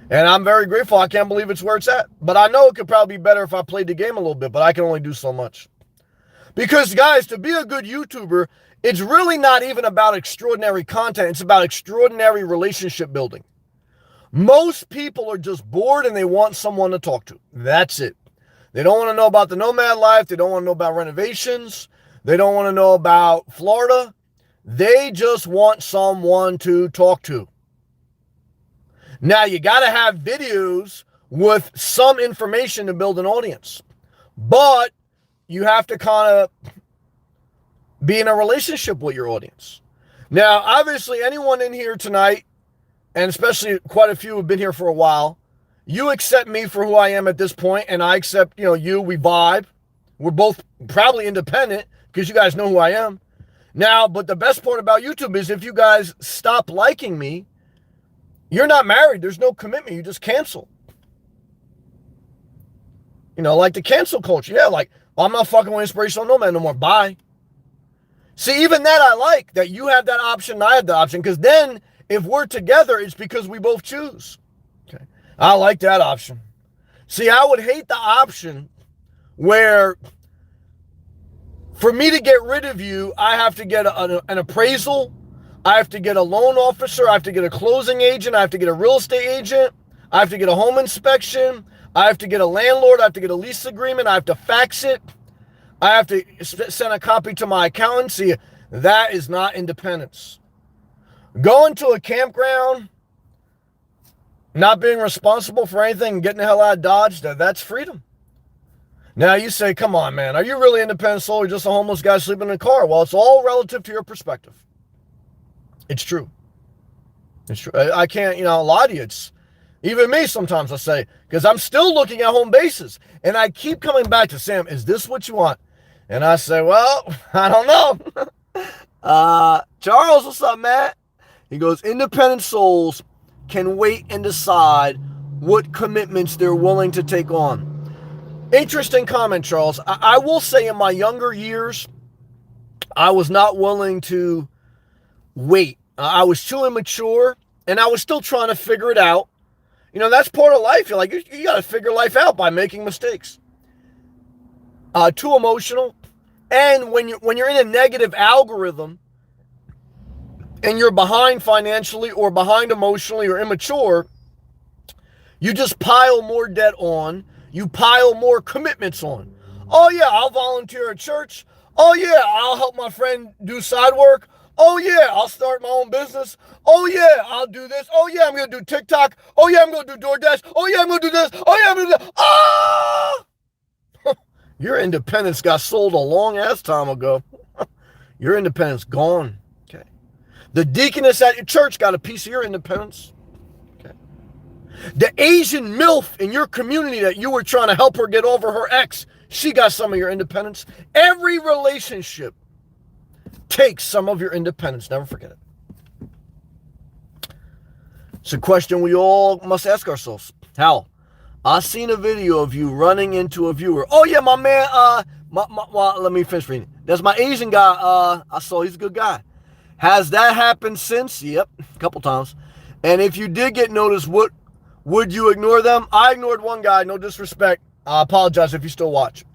And I'm very grateful. I can't believe it's where it's at. But I know it could probably be better if I played the game a little bit, but I can only do so much. Because, guys, to be a good YouTuber, it's really not even about extraordinary content. It's about extraordinary relationship building. Most people are just bored and they want someone to talk to. That's it. They don't want to know about the Nomad life. They don't want to know about renovations. They don't want to know about Florida. They just want someone to talk to. Now, you got to have videos with some information to build an audience. But you have to kind of be in a relationship with your audience. Now, obviously, anyone in here tonight, and especially quite a few who've been here for a while, you accept me for who I am at this point, and I accept, you, we vibe. We're both probably independent because you guys know who I am. Now, but the best part about YouTube is if you guys stop liking me, you're not married. There's no commitment. You just cancel. Like the cancel culture. Yeah, like, I'm not fucking with Inspirational Nomad no more. Bye. See, even that I like, that you have that option and I have the option, because then if we're together, it's because we both choose. Okay. I like that option. See, I would hate the option where for me to get rid of you, I have to get an appraisal. I have to get a loan officer. I have to get a closing agent. I have to get a real estate agent. I have to get a home inspection. I have to get a landlord. I have to get a lease agreement. I have to fax it. I have to send a copy to my accountant. See, that is not independence. Going to a campground, not being responsible for anything, and getting the hell out of Dodge, that's freedom. Now you say, come on, man, are you really independent soul or just a homeless guy sleeping in a car? Well, it's all relative to your perspective. It's true. It's true. I can't, lie to you. It's even me sometimes I say, because I'm still looking at home bases. And I keep coming back to, Sam, is this what you want? And I say, well, I don't know. Charles, what's up, Matt? He goes, independent souls can wait and decide what commitments they're willing to take on. Interesting comment, Charles. I will say in my younger years, I was not willing to wait. I was too immature, and I was still trying to figure it out. That's part of life. You're like, you got to figure life out by making mistakes. Too emotional. And when you're in a negative algorithm and you're behind financially or behind emotionally or immature, you just pile more debt on. you pile more commitments on. Oh yeah, I'll volunteer at church. Oh yeah, I'll help my friend do side work. Oh yeah, I'll start my own business. Oh yeah, I'll do this. Oh yeah, I'm gonna do TikTok. Oh yeah, I'm gonna do DoorDash. Oh yeah, I'm gonna do this. Oh yeah, I'm gonna do that. Ah! Your independence got sold a long ass time ago. Your independence gone. Okay. The deaconess at your church got a piece of your independence. Okay. The Asian MILF in your community that you were trying to help her get over her ex, she got some of your independence. Every relationship takes some of your independence. Never forget it. It's a question we all must ask ourselves. Hal, I seen a video of you running into a viewer. Oh yeah, my man, well, let me finish reading. That's my Asian guy, I saw, he's a good guy. Has that happened since? Yep, a couple times. And if you did get noticed, would you ignore them? I ignored one guy, no disrespect. I apologize if you still watch.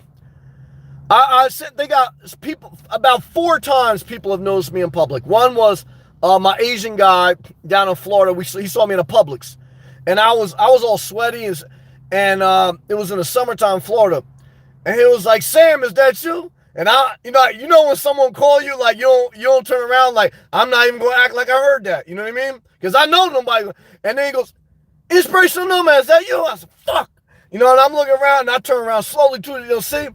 I said they got people, about 4 times people have noticed me in public. One was my Asian guy down in Florida. He saw me in a Publix. And I was all sweaty and it was in the summertime in Florida. And he was like, Sam, is that you? And you know when someone call you, like you don't turn around, like I'm not even gonna act like I heard that. You know what I mean? Because I know nobody. And then he goes, Inspirational Nomad, is that you? I said, fuck. You know, and I'm looking around and I turn around slowly too, you'll see.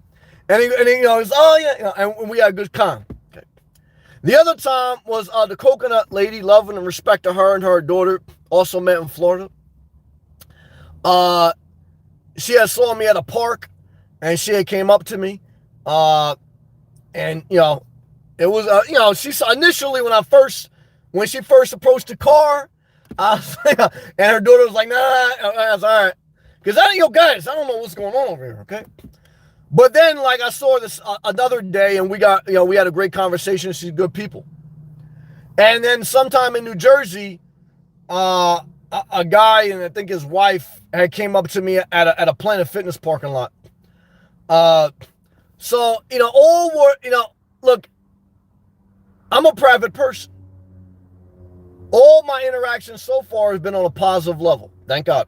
And he he's, oh yeah, and we had a good time. Okay. The other time was the coconut lady, loving and respect to her and her daughter, also met in Florida. She had saw me at a park, and she had came up to me, and it was she saw initially when she first approached the car, and her daughter was like, nah, that's all right, because guys, I don't know what's going on over here, okay. But then, like, I saw this another day, and we had a great conversation. She's good people. And then sometime in New Jersey, a guy and I think his wife had came up to me at a Planet Fitness parking lot. So look, I'm a private person. All my interactions so far has been on a positive level. Thank God.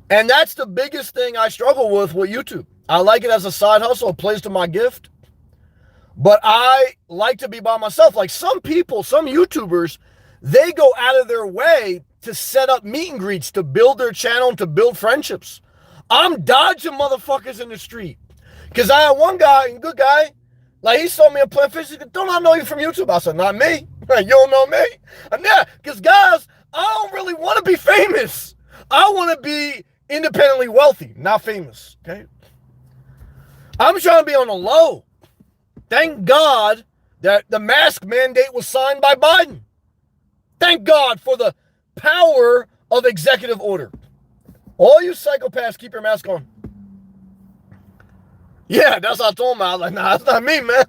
And that's the biggest thing I struggle with YouTube. I like it as a side hustle. It plays to my gift. But I like to be by myself. Like some people, some YouTubers, they go out of their way to set up meet and greets, to build their channel, and to build friendships. I'm dodging motherfuckers in the street. Because I had one guy, a good guy, like he saw me in Planet Fitness. He said, don't I know you from YouTube? I said, not me. You don't know me? And yeah, because guys, I don't really want to be famous. I want to be independently wealthy, not famous, okay? I'm trying to be on the low. Thank God that the mask mandate was signed by Biden. Thank God for the power of executive order. All you psychopaths, keep your mask on. Yeah, that's what I told him. I was like, nah, that's not me, man.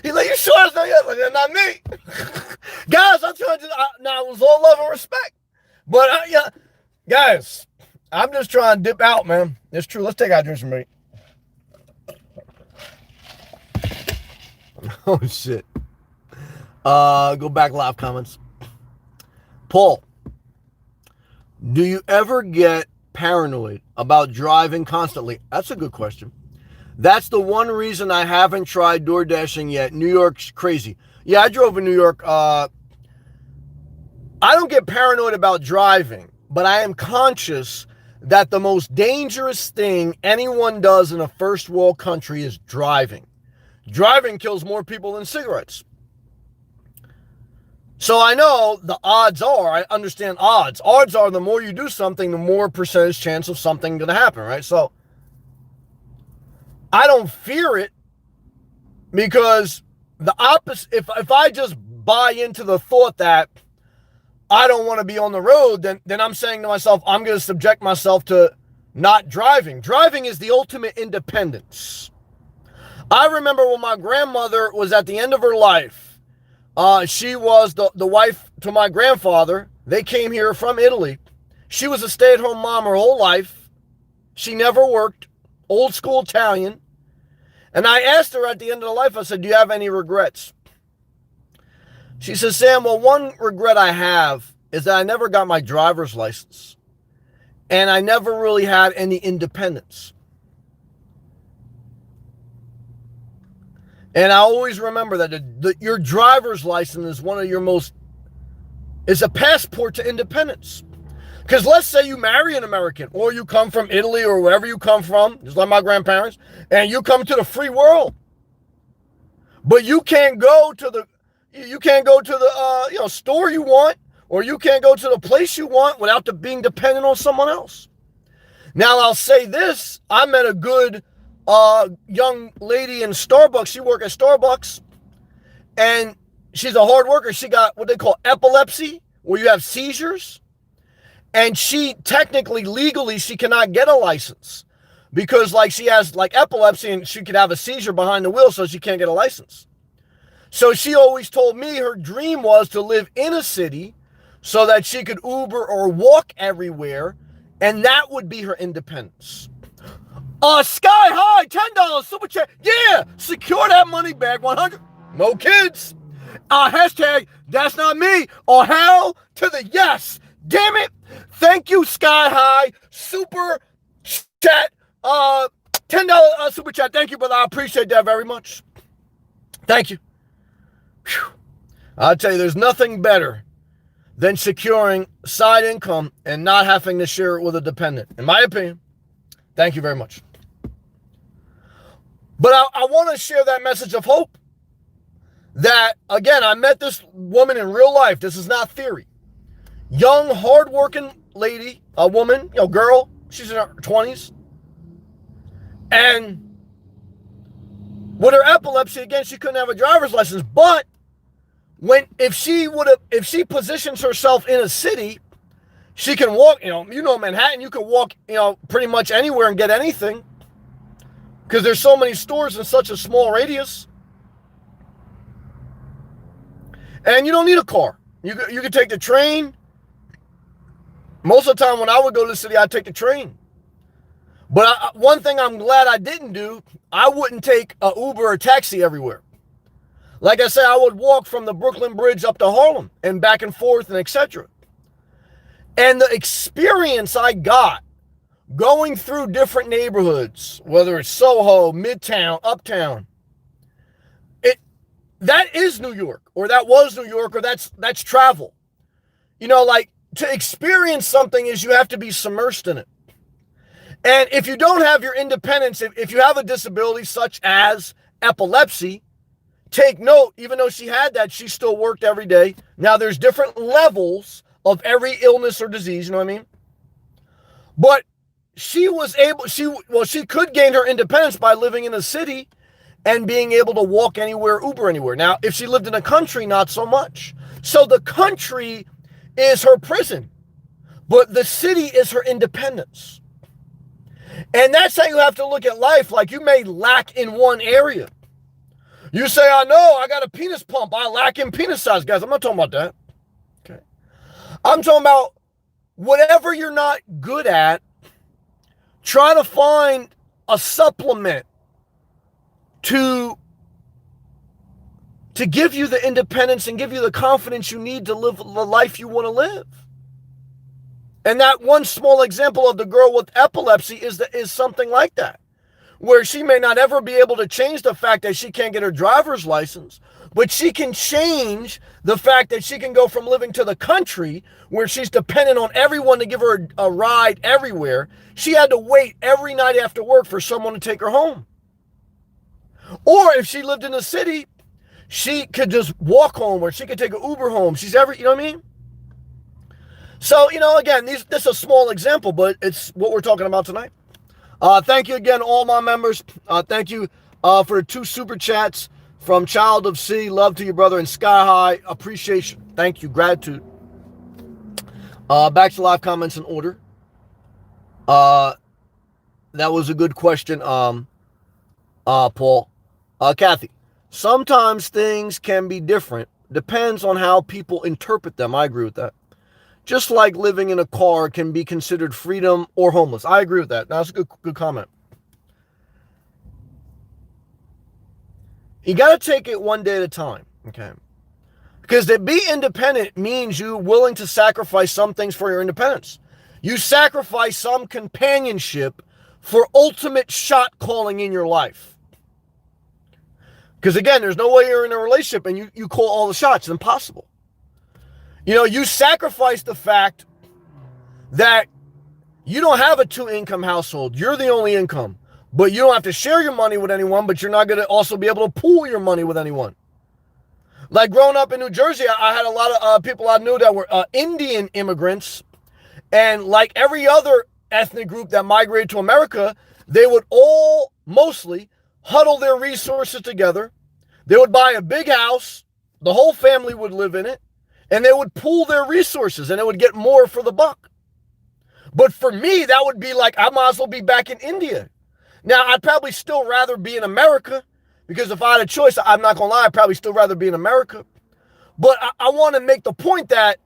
He's like, you sure it's not you? Like, that's not me. Guys, I'm trying to, it was all love and respect. But, guys, I'm just trying to dip out, man. It's true. Let's take out drink some meat. Oh, shit. Go back live comments. Paul, do you ever get paranoid about driving constantly? That's a good question. That's the one reason I haven't tried door dashing yet. New York's crazy. Yeah, I drove in New York. I don't get paranoid about driving, but I am conscious that the most dangerous thing anyone does in a first world country is driving. Driving kills more people than cigarettes. So I know the odds are, I understand odds. Odds are the more you do something, the more percentage chance of something going to happen, right? So I don't fear it because the opposite, if I just buy into the thought that I don't want to be on the road, then I'm saying to myself, I'm going to subject myself to not driving. Driving is the ultimate independence. I remember when my grandmother was at the end of her life. She was the wife to my grandfather. They came here from Italy. She was a stay-at-home mom her whole life. She never worked. Old school Italian. And I asked her at the end of the life, I said, do you have any regrets? She says, Sam, well, one regret I have is that I never got my driver's license. and I never really had any independence. And I always remember that your driver's license is one of your is a passport to independence. Because let's say you marry an American, or you come from Italy or wherever you come from, just like my grandparents, and you come to the free world. But you can't go to the store you want, or you can't go to the place you want without being dependent on someone else. Now I'll say this: I met a good young lady in Starbucks. She worked at Starbucks, and she's a hard worker. She got what they call epilepsy, where you have seizures. And she technically, legally, she cannot get a license because she has epilepsy and she could have a seizure behind the wheel, so she can't get a license. So she always told me her dream was to live in a city so that she could Uber or walk everywhere, and that would be her independence. Sky High, $10 super chat. Yeah, secure that money bag, 100. No kids. Hashtag, that's not me. Or hell to the yes. Damn it. Thank you, Sky High. Super chat. $10 super chat. Thank you, brother. I appreciate that very much. Thank you. Whew. I'll tell you, there's nothing better than securing side income and not having to share it with a dependent, in my opinion. Thank you very much. But I want to share that message of hope that, again, I met this woman in real life. This is not theory. Young, hardworking lady, a woman, girl. She's in her 20s. And with her epilepsy, again, she couldn't have a driver's license. But if she positions herself in a city, she can walk, Manhattan, you can walk, pretty much anywhere and get anything. Because there's so many stores in such a small radius. And you don't need a car. You could take the train. Most of the time when I would go to the city, I'd take the train. But one thing I'm glad I didn't do, I wouldn't take an Uber or taxi everywhere. Like I said, I would walk from the Brooklyn Bridge up to Harlem and back and forth and etc. And the experience I got going through different neighborhoods, whether it's Soho, Midtown, Uptown, that is New York, or that was New York, or that's travel. To experience something is you have to be submersed in it. And if you don't have your independence, if you have a disability such as epilepsy, take note, even though she had that, she still worked every day. Now, there's different levels of every illness or disease, you know what I mean? But she could gain her independence by living in a city and being able to walk anywhere, Uber anywhere. Now, if she lived in a country, not so much. So the country is her prison, but the city is her independence. And that's how you have to look at life. Like, you may lack in one area. You say, I know, I got a penis pump. I lack in penis size. Guys, I'm not talking about that. Okay. I'm talking about whatever you're not good at, try to find a supplement to give you the independence and give you the confidence you need to live the life you want to live. And that one small example of the girl with epilepsy is something like that, where she may not ever be able to change the fact that she can't get her driver's license, but she can change the fact that she can go from living to the country where she's dependent on everyone to give her a ride everywhere. She had to wait every night after work for someone to take her home. Or if she lived in the city, she could just walk home, or she could take an Uber home. You know what I mean? So, again, this is a small example, but it's what we're talking about tonight. Thank you again, all my members. Thank you for 2 super chats from Child of Sea. Love to you, brother, and Sky High. Appreciation. Thank you. Gratitude. Back to live comments in order. That was a good question, Paul. Kathy, sometimes things can be different. Depends on how people interpret them. I agree with that. Just like living in a car can be considered freedom or homeless. I agree with that. That's a good comment. You got to take it one day at a time, okay? Because to be independent means you're willing to sacrifice some things for your independence. You sacrifice some companionship for ultimate shot calling in your life. Because again, there's no way you're in a relationship and you call all the shots. It's impossible. You sacrifice the fact that you don't have a 2-income household. You're the only income. But you don't have to share your money with anyone, but you're not going to also be able to pool your money with anyone. Like growing up in New Jersey, I had a lot of people I knew that were Indian immigrants. And like every other ethnic group that migrated to America, they would all mostly huddle their resources together. They would buy a big house. The whole family would live in it. And they would pool their resources and it would get more for the buck. But for me, that would be like, I might as well be back in India. Now, I'd probably still rather be in America because if I had a choice, I'm not going to lie, I'd probably still rather be in America. But I want to make the point that,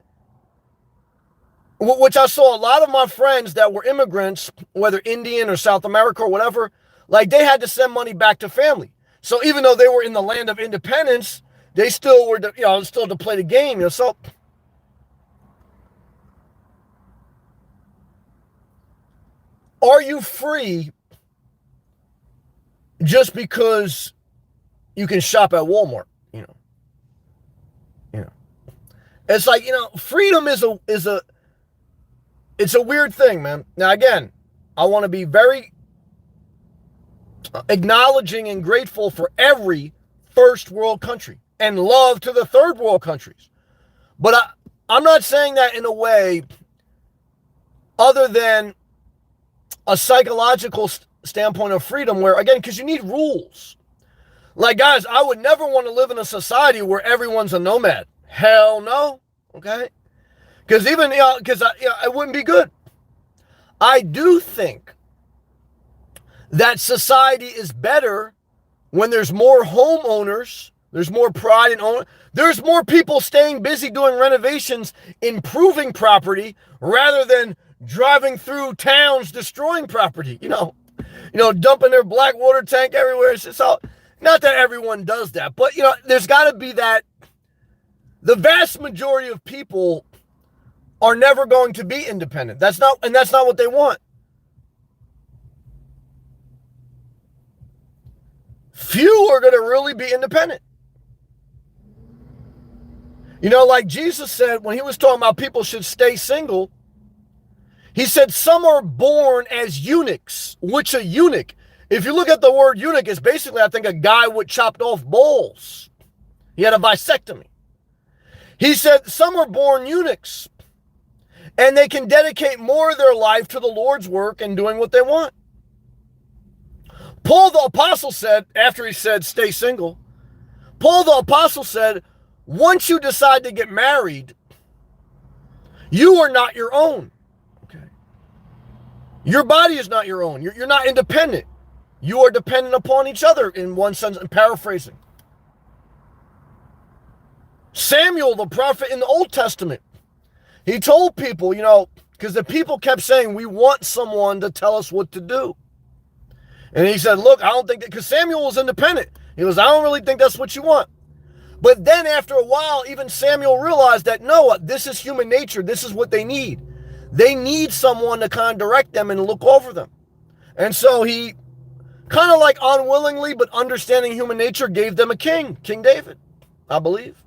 which I saw a lot of my friends that were immigrants, whether Indian or South America or whatever, like they had to send money back to family. So even though they were in the land of independence, they still were, still to play the game. So are you free just because you can shop at Walmart? It's like, freedom is it's a weird thing, man. Now, again, I want to be very acknowledging and grateful for every first world country and love to the third world countries. But I'm not saying that in a way other than a psychological standpoint of freedom where, again, because you need rules. Like, guys, I would never want to live in a society where everyone's a nomad. Hell no. Okay? Because even, it wouldn't be good. I do think that society is better when there's more homeowners, there's more pride in owning, there's more people staying busy doing renovations, improving property, rather than driving through towns, destroying property, dumping their black water tank everywhere. It's just all, not that everyone does that, but, there's got to be that. The vast majority of people are never going to be independent. That's not what they want. Few are going to really be independent. Like Jesus said when he was talking about people should stay single, he said some are born as eunuchs. Which a eunuch, if you look at the word eunuch, is basically, I think, a guy with chopped off balls. He had a vasectomy. He said some are born eunuchs, and they can dedicate more of their life to the Lord's work and doing what they want. Paul the Apostle said, after he said stay single, Paul the Apostle said, once you decide to get married, you are not your own. Okay. Your body is not your own. You're not independent. You are dependent upon each other, in one sense, and paraphrasing. Samuel, the prophet in the Old Testament, he told people, because the people kept saying, we want someone to tell us what to do. And he said, look, I don't think that, because Samuel was independent. He was, I don't really think that's what you want. But then after a while, even Samuel realized that, no, this is human nature. This is what they need. They need someone to kind of direct them and look over them. And so he kind of like unwillingly, but understanding human nature, gave them a king, King David, I believe.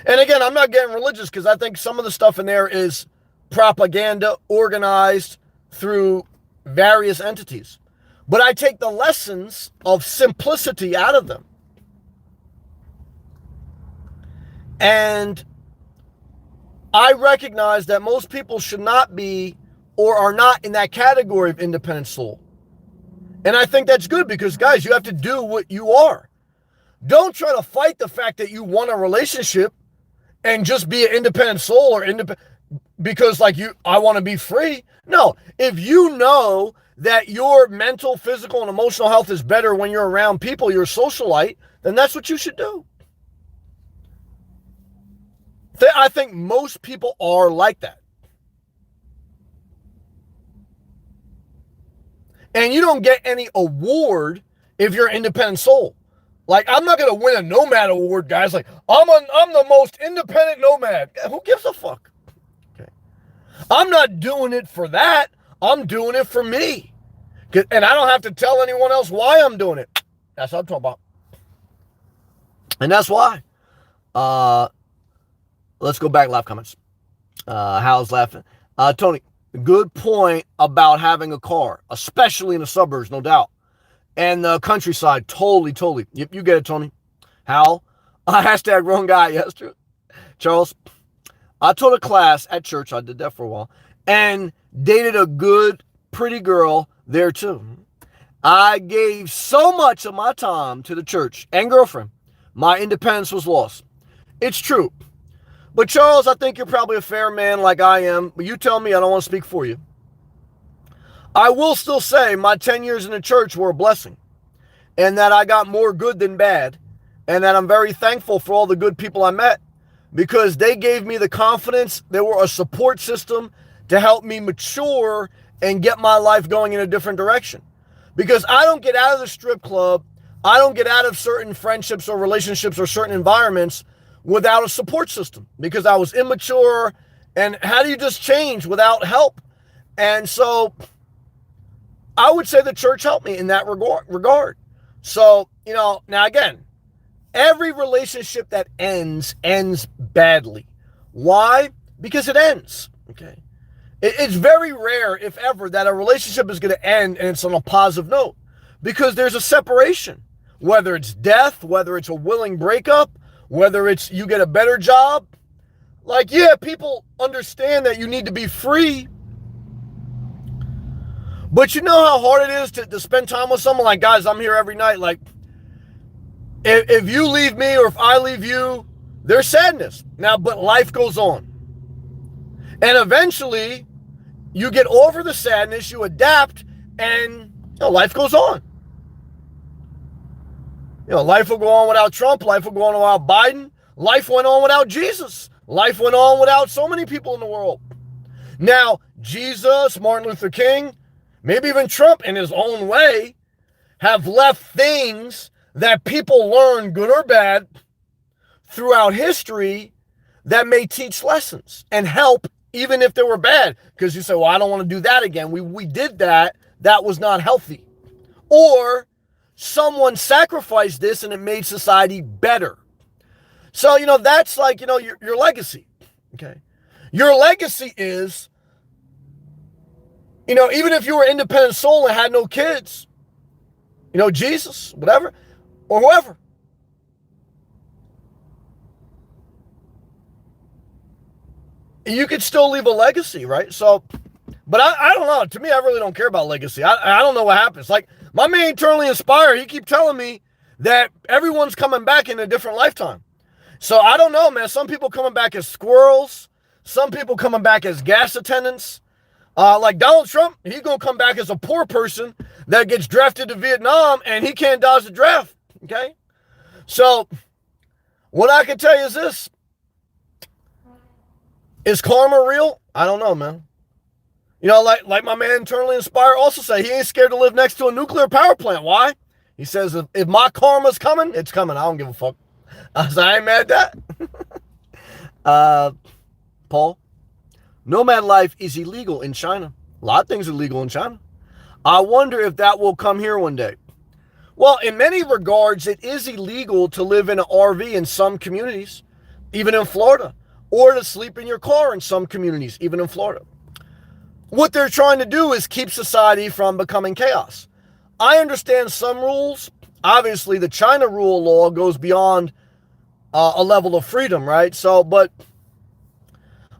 And again, I'm not getting religious because I think some of the stuff in there is propaganda organized through various entities. But I take the lessons of simplicity out of them. And I recognize that most people should not be or are not in that category of independent soul. And I think that's good because, guys, you have to do what you are. Don't try to fight the fact that you want a relationship and just be an independent soul or because I want to be free. No, if you know that your mental, physical, and emotional health is better when you're around people, you're a socialite, then that's what you should do. I think most people are like that. And you don't get any award if you're an independent soul. Like, I'm not going to win a Nomad award, guys. Like, I'm the most independent nomad. Who gives a fuck? Okay. I'm not doing it for that. I'm doing it for me. And I don't have to tell anyone else why I'm doing it. That's what I'm talking about. And that's why. Let's go back. Live comments. Hal's laughing. Tony, good point about having a car, especially in the suburbs, no doubt. And the countryside, totally. Yep, you get it, Tony. Hal, hashtag wrong guy. Yes, true. Charles, I taught a class at church. I did that for a while. And dated a good, pretty girl there too. I gave so much of my time to the church and girlfriend. My independence was lost. It's true. But Charles, I think you're probably a fair man like I am. But you tell me, I don't want to speak for you. I will still say my 10 years in the church were a blessing. And that I got more good than bad. And that I'm very thankful for all the good people I met. Because they gave me the confidence. They were a support system to help me mature and get my life going in a different direction. Because I don't get out of the strip club, I don't get out of certain friendships or relationships or certain environments without a support system. Because I was immature, and how do you just change without help? And so I would say the church helped me in that regard. So, now again, every relationship that ends badly. Why? Because it ends, okay? It's very rare, if ever, that a relationship is going to end and it's on a positive note, because there's a separation, whether it's death, whether it's a willing breakup, whether it's you get a better job. Like, yeah, people understand that you need to be free, but you know how hard it is to spend time with someone. Like, guys, I'm here every night. Like, if you leave me or if I leave you, there's sadness. Now, but life goes on. And eventually, you get over the sadness, you adapt, and life goes on. Life will go on without Trump. Life will go on without Biden. Life went on without Jesus. Life went on without so many people in the world. Now, Jesus, Martin Luther King, maybe even Trump in his own way, have left things that people learn, good or bad, throughout history that may teach lessons and help, even if they were bad. Because you say, well, I don't want to do that again. We did that. That was not healthy. Or someone sacrificed this and it made society better. So, that's like, your legacy. Okay. Your legacy is, even if you were an independent soul and had no kids, Jesus, whatever, or whoever, you could still leave a legacy, right? So, but I don't know. To me, I really don't care about legacy. I don't know what happens. Like, my man Eternally Inspired, he keep telling me that everyone's coming back in a different lifetime. So I don't know, man. Some people coming back as squirrels. Some people coming back as gas attendants. Like Donald Trump, he's going to come back as a poor person that gets drafted to Vietnam and he can't dodge the draft. Okay? So what I can tell you is this. Is karma real? I don't know, man. Like my man Eternally Inspired also say, he ain't scared to live next to a nuclear power plant. Why? He says, if my karma's coming, it's coming. I don't give a fuck. I ain't mad at that. Paul, Nomad life is illegal in China. A lot of things are legal in China. I wonder if that will come here one day. Well, in many regards, it is illegal to live in an RV in some communities, even in Florida, or to sleep in your car in some communities, even in Florida. What they're trying to do is keep society from becoming chaos. I understand some rules. Obviously, the China rule law goes beyond a level of freedom, right? So, but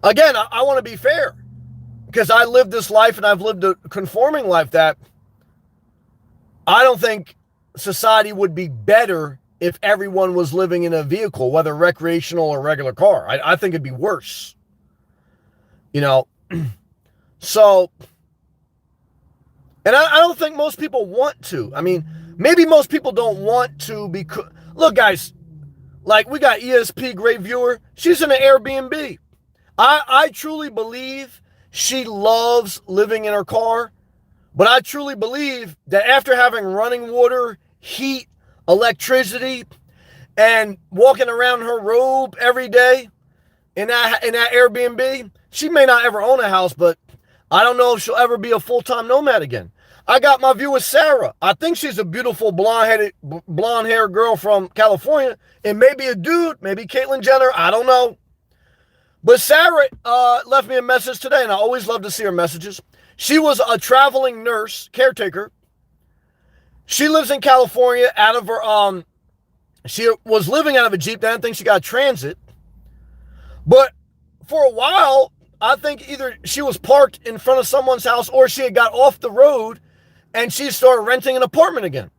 again, I want to be fair because I lived this life and I've lived a conforming life that I don't think society would be better if everyone was living in a vehicle, whether recreational or regular car. I think it'd be worse. So, and I don't think most people want to. I mean, maybe most people don't want to because, look, guys, like we got ESP, great viewer. She's in an Airbnb. I truly believe she loves living in her car, but I truly believe that after having running water, heat, electricity, and walking around her robe every day, in that Airbnb. She may not ever own a house, but I don't know if she'll ever be a full-time nomad again. I got my view with Sarah. I think she's a beautiful blonde-haired girl from California. And maybe a dude, maybe Caitlyn Jenner. I don't know. But Sarah left me a message today, and I always love to see her messages. She was a traveling nurse, caretaker. She lives in California out of her, she was living out of a Jeep. I don't think she got transit. But for a while, I think either she was parked in front of someone's house or she had got off the road and she started renting an apartment again.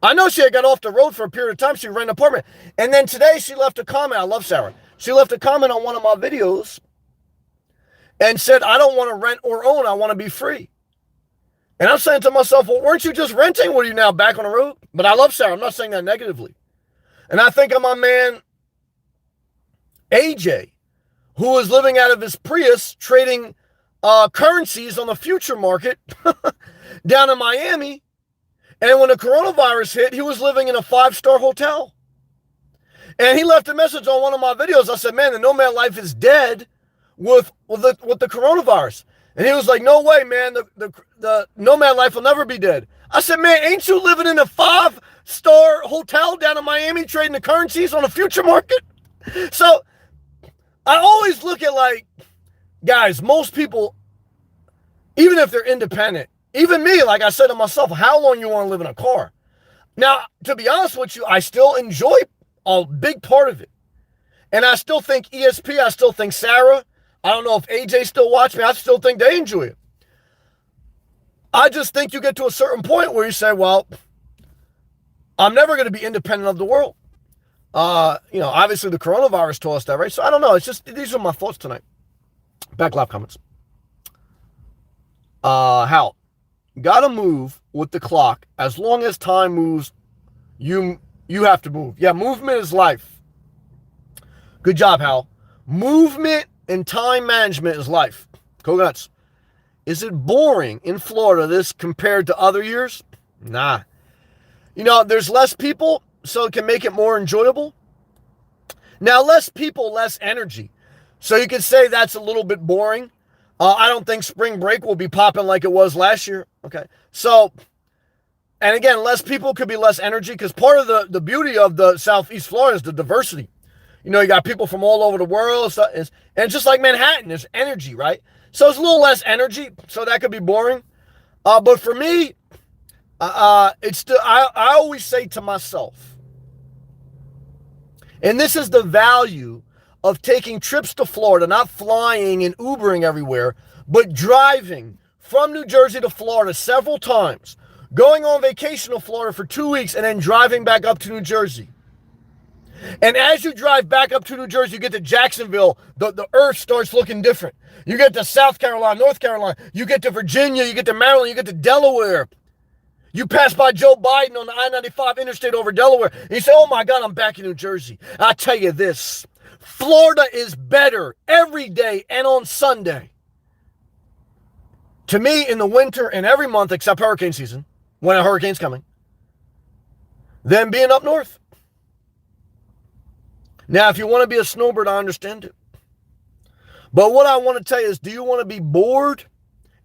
I know she had got off the road for a period of time. She rented an apartment. And then today she left a comment. I love Sarah. She left a comment on one of my videos and said, I don't want to rent or own. I want to be free. And I'm saying to myself, well, weren't you just renting? What are you now back on the road? But I love Sarah. I'm not saying that negatively. And I think of my man, AJ, who was living out of his Prius trading currencies on the future market down in Miami. And when the coronavirus hit, he was living in a 5-star hotel. And he left a message on one of my videos. I said, man, the nomad life is dead with the coronavirus. And he was like, no way, man. The nomad life will never be dead. I said, man, ain't you living in a 5-star hotel down in Miami trading the currencies on the future market? So I always look at, like, guys, most people, even if they're independent, even me, like I said to myself, how long you want to live in a car? Now, to be honest with you, I still enjoy a big part of it. And I still think ESP, I still think Sarah, I don't know if AJ still watch me, I still think they enjoy it. I just think you get to a certain point where you say, well, I'm never going to be independent of the world. Obviously the coronavirus taught us that, right? So I don't know. It's just, these are my thoughts tonight. Back live comments. Hal, gotta move with the clock. As long as time moves, you have to move. Yeah, movement is life. Good job, Hal. Movement and time management is life. Coconuts. Is it boring in Florida this compared to other years? Nah. There's less people, so it can make it more enjoyable. Now, less people, less energy. So you could say that's a little bit boring. I don't think spring break will be popping like it was last year. Okay. So, and again, less people could be less energy because part of the beauty of the Southeast Florida is the diversity. You got people from all over the world. And just like Manhattan, there's energy, right? So it's a little less energy. So that could be boring. But for me, it's still, I always say to myself, and this is the value of taking trips to Florida, not flying and Ubering everywhere, but driving from New Jersey to Florida several times, going on vacation to Florida for 2 weeks, and then driving back up to New Jersey. And as you drive back up to New Jersey, you get to Jacksonville, the earth starts looking different. You get to South Carolina, North Carolina, you get to Virginia, you get to Maryland, you get to Delaware. You pass by Joe Biden on the I-95 interstate over Delaware, and you say, oh my God, I'm back in New Jersey. I tell you this, Florida is better every day and on Sunday. To me, in the winter and every month except hurricane season, when a hurricane's coming, than being up north. Now, if you want to be a snowbird, I understand it. But what I want to tell you is, do you want to be bored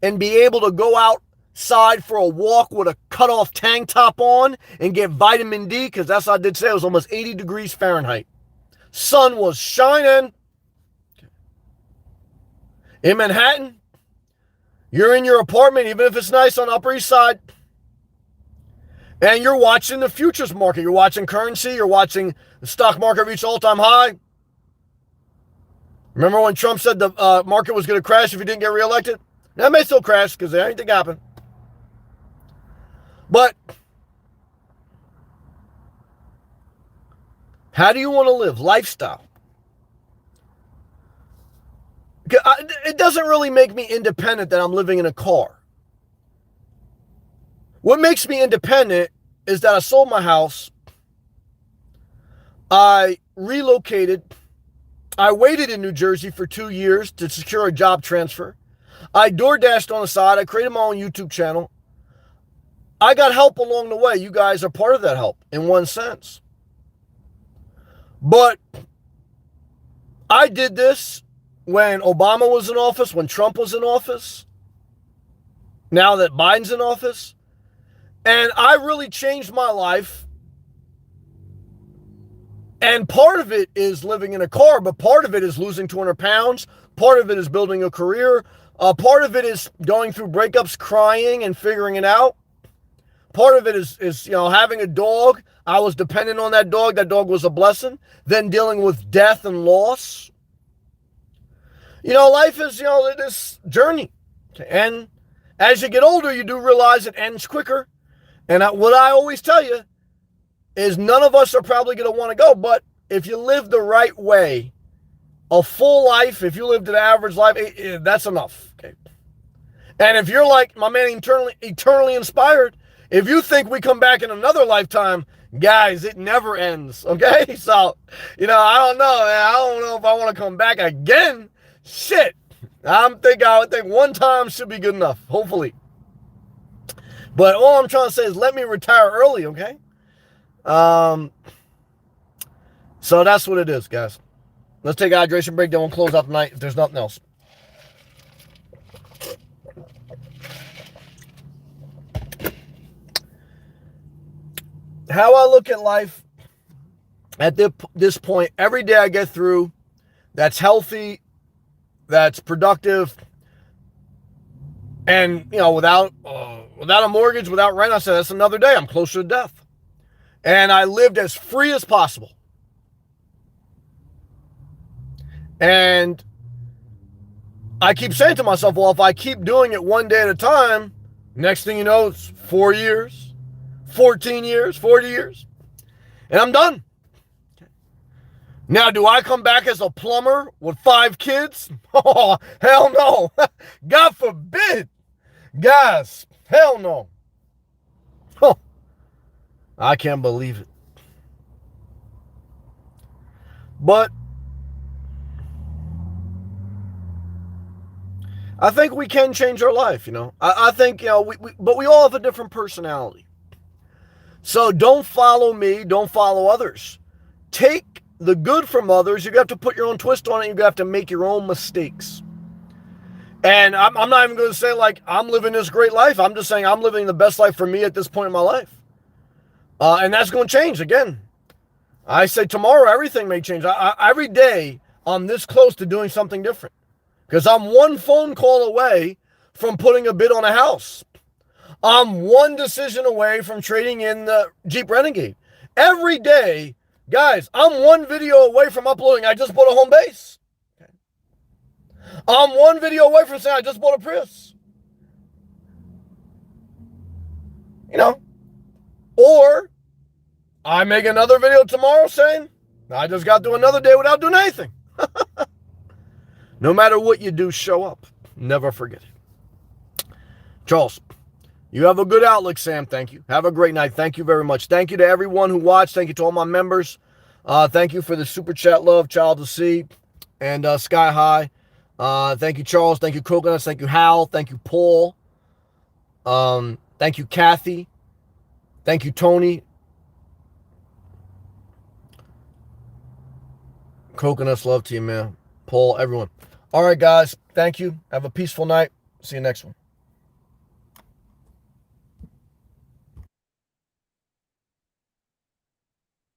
and be able to go outside for a walk with a cut-off tank top on and get vitamin D? Because that's what I did say. It was almost 80 degrees Fahrenheit. Sun was shining. In Manhattan, you're in your apartment, even if it's nice on Upper East Side, and you're watching the futures market. You're watching currency. You're watching the stock market reach all-time high. Remember when Trump said the market was going to crash if he didn't get reelected? That may still crash because anything happened. But how do you want to live? Lifestyle. It doesn't really make me independent that I'm living in a car. What makes me independent is that I sold my house. I relocated. I waited in New Jersey for 2 years to secure a job transfer. I DoorDashed on the side. I created my own YouTube channel. I got help along the way. You guys are part of that help in one sense. But I did this when Obama was in office, when Trump was in office, now that Biden's in office. And I really changed my life. And part of it is living in a car, but part of it is losing 200 pounds. Part of it is building a career. Part of it is going through breakups, crying, and figuring it out. Part of it is having a dog. I was dependent on that dog. That dog was a blessing. Then dealing with death and loss. Life is, this journey. And as you get older, you do realize it ends quicker. And what I always tell you is none of us are probably going to want to go. But if you live the right way, a full life, if you lived an average life, that's enough. Okay. And if you're like my man, eternally inspired, if you think we come back in another lifetime, guys, it never ends. Okay. So, I don't know, man. I don't know if I want to come back again. Shit. I think one time should be good enough, hopefully. But all I'm trying to say is let me retire early, okay? So that's what it is, guys. Let's take a hydration break, then we'll close out tonight if there's nothing else. How I look at life at this point, every day I get through that's healthy, that's productive, and, without a mortgage, without rent, I said, that's another day. I'm closer to death. And I lived as free as possible. And I keep saying to myself, well, if I keep doing it one day at a time, next thing you know, it's 4 years, 14 years, 40 years, and I'm done. Now, do I come back as a plumber with 5 kids? Oh, hell no. God forbid. Guys, hell no. Oh, I can't believe it. But I think we can change our life, I think, but we all have a different personality. So don't follow me, don't follow others. Take the good from others. You have to put your own twist on it. You have to make your own mistakes. And I'm not even going to say like I'm living this great life. I'm just saying I'm living the best life for me at this point in my life. And that's going to change again. I say tomorrow everything may change. Every day I'm this close to doing something different. Because I'm one phone call away from putting a bid on a house. I'm one decision away from trading in the Jeep Renegade. Every day, guys, I'm one video away from uploading. I just bought a home base. I'm one video away from saying I just bought a Prius. Or I make another video tomorrow saying I just got through another day without doing anything. No matter what you do, show up. Never forget it. Charles, you have a good outlook, Sam. Thank you. Have a great night. Thank you very much. Thank you to everyone who watched. Thank you to all my members. Thank you for the super chat love, Child to See, and Sky High. Thank you, Charles. Thank you, Coconuts. Thank you, Hal. Thank you, Paul. Thank you, Kathy. Thank you, Tony. Coconuts, love to you, man. Paul, everyone. All right, guys. Thank you. Have a peaceful night. See you next one.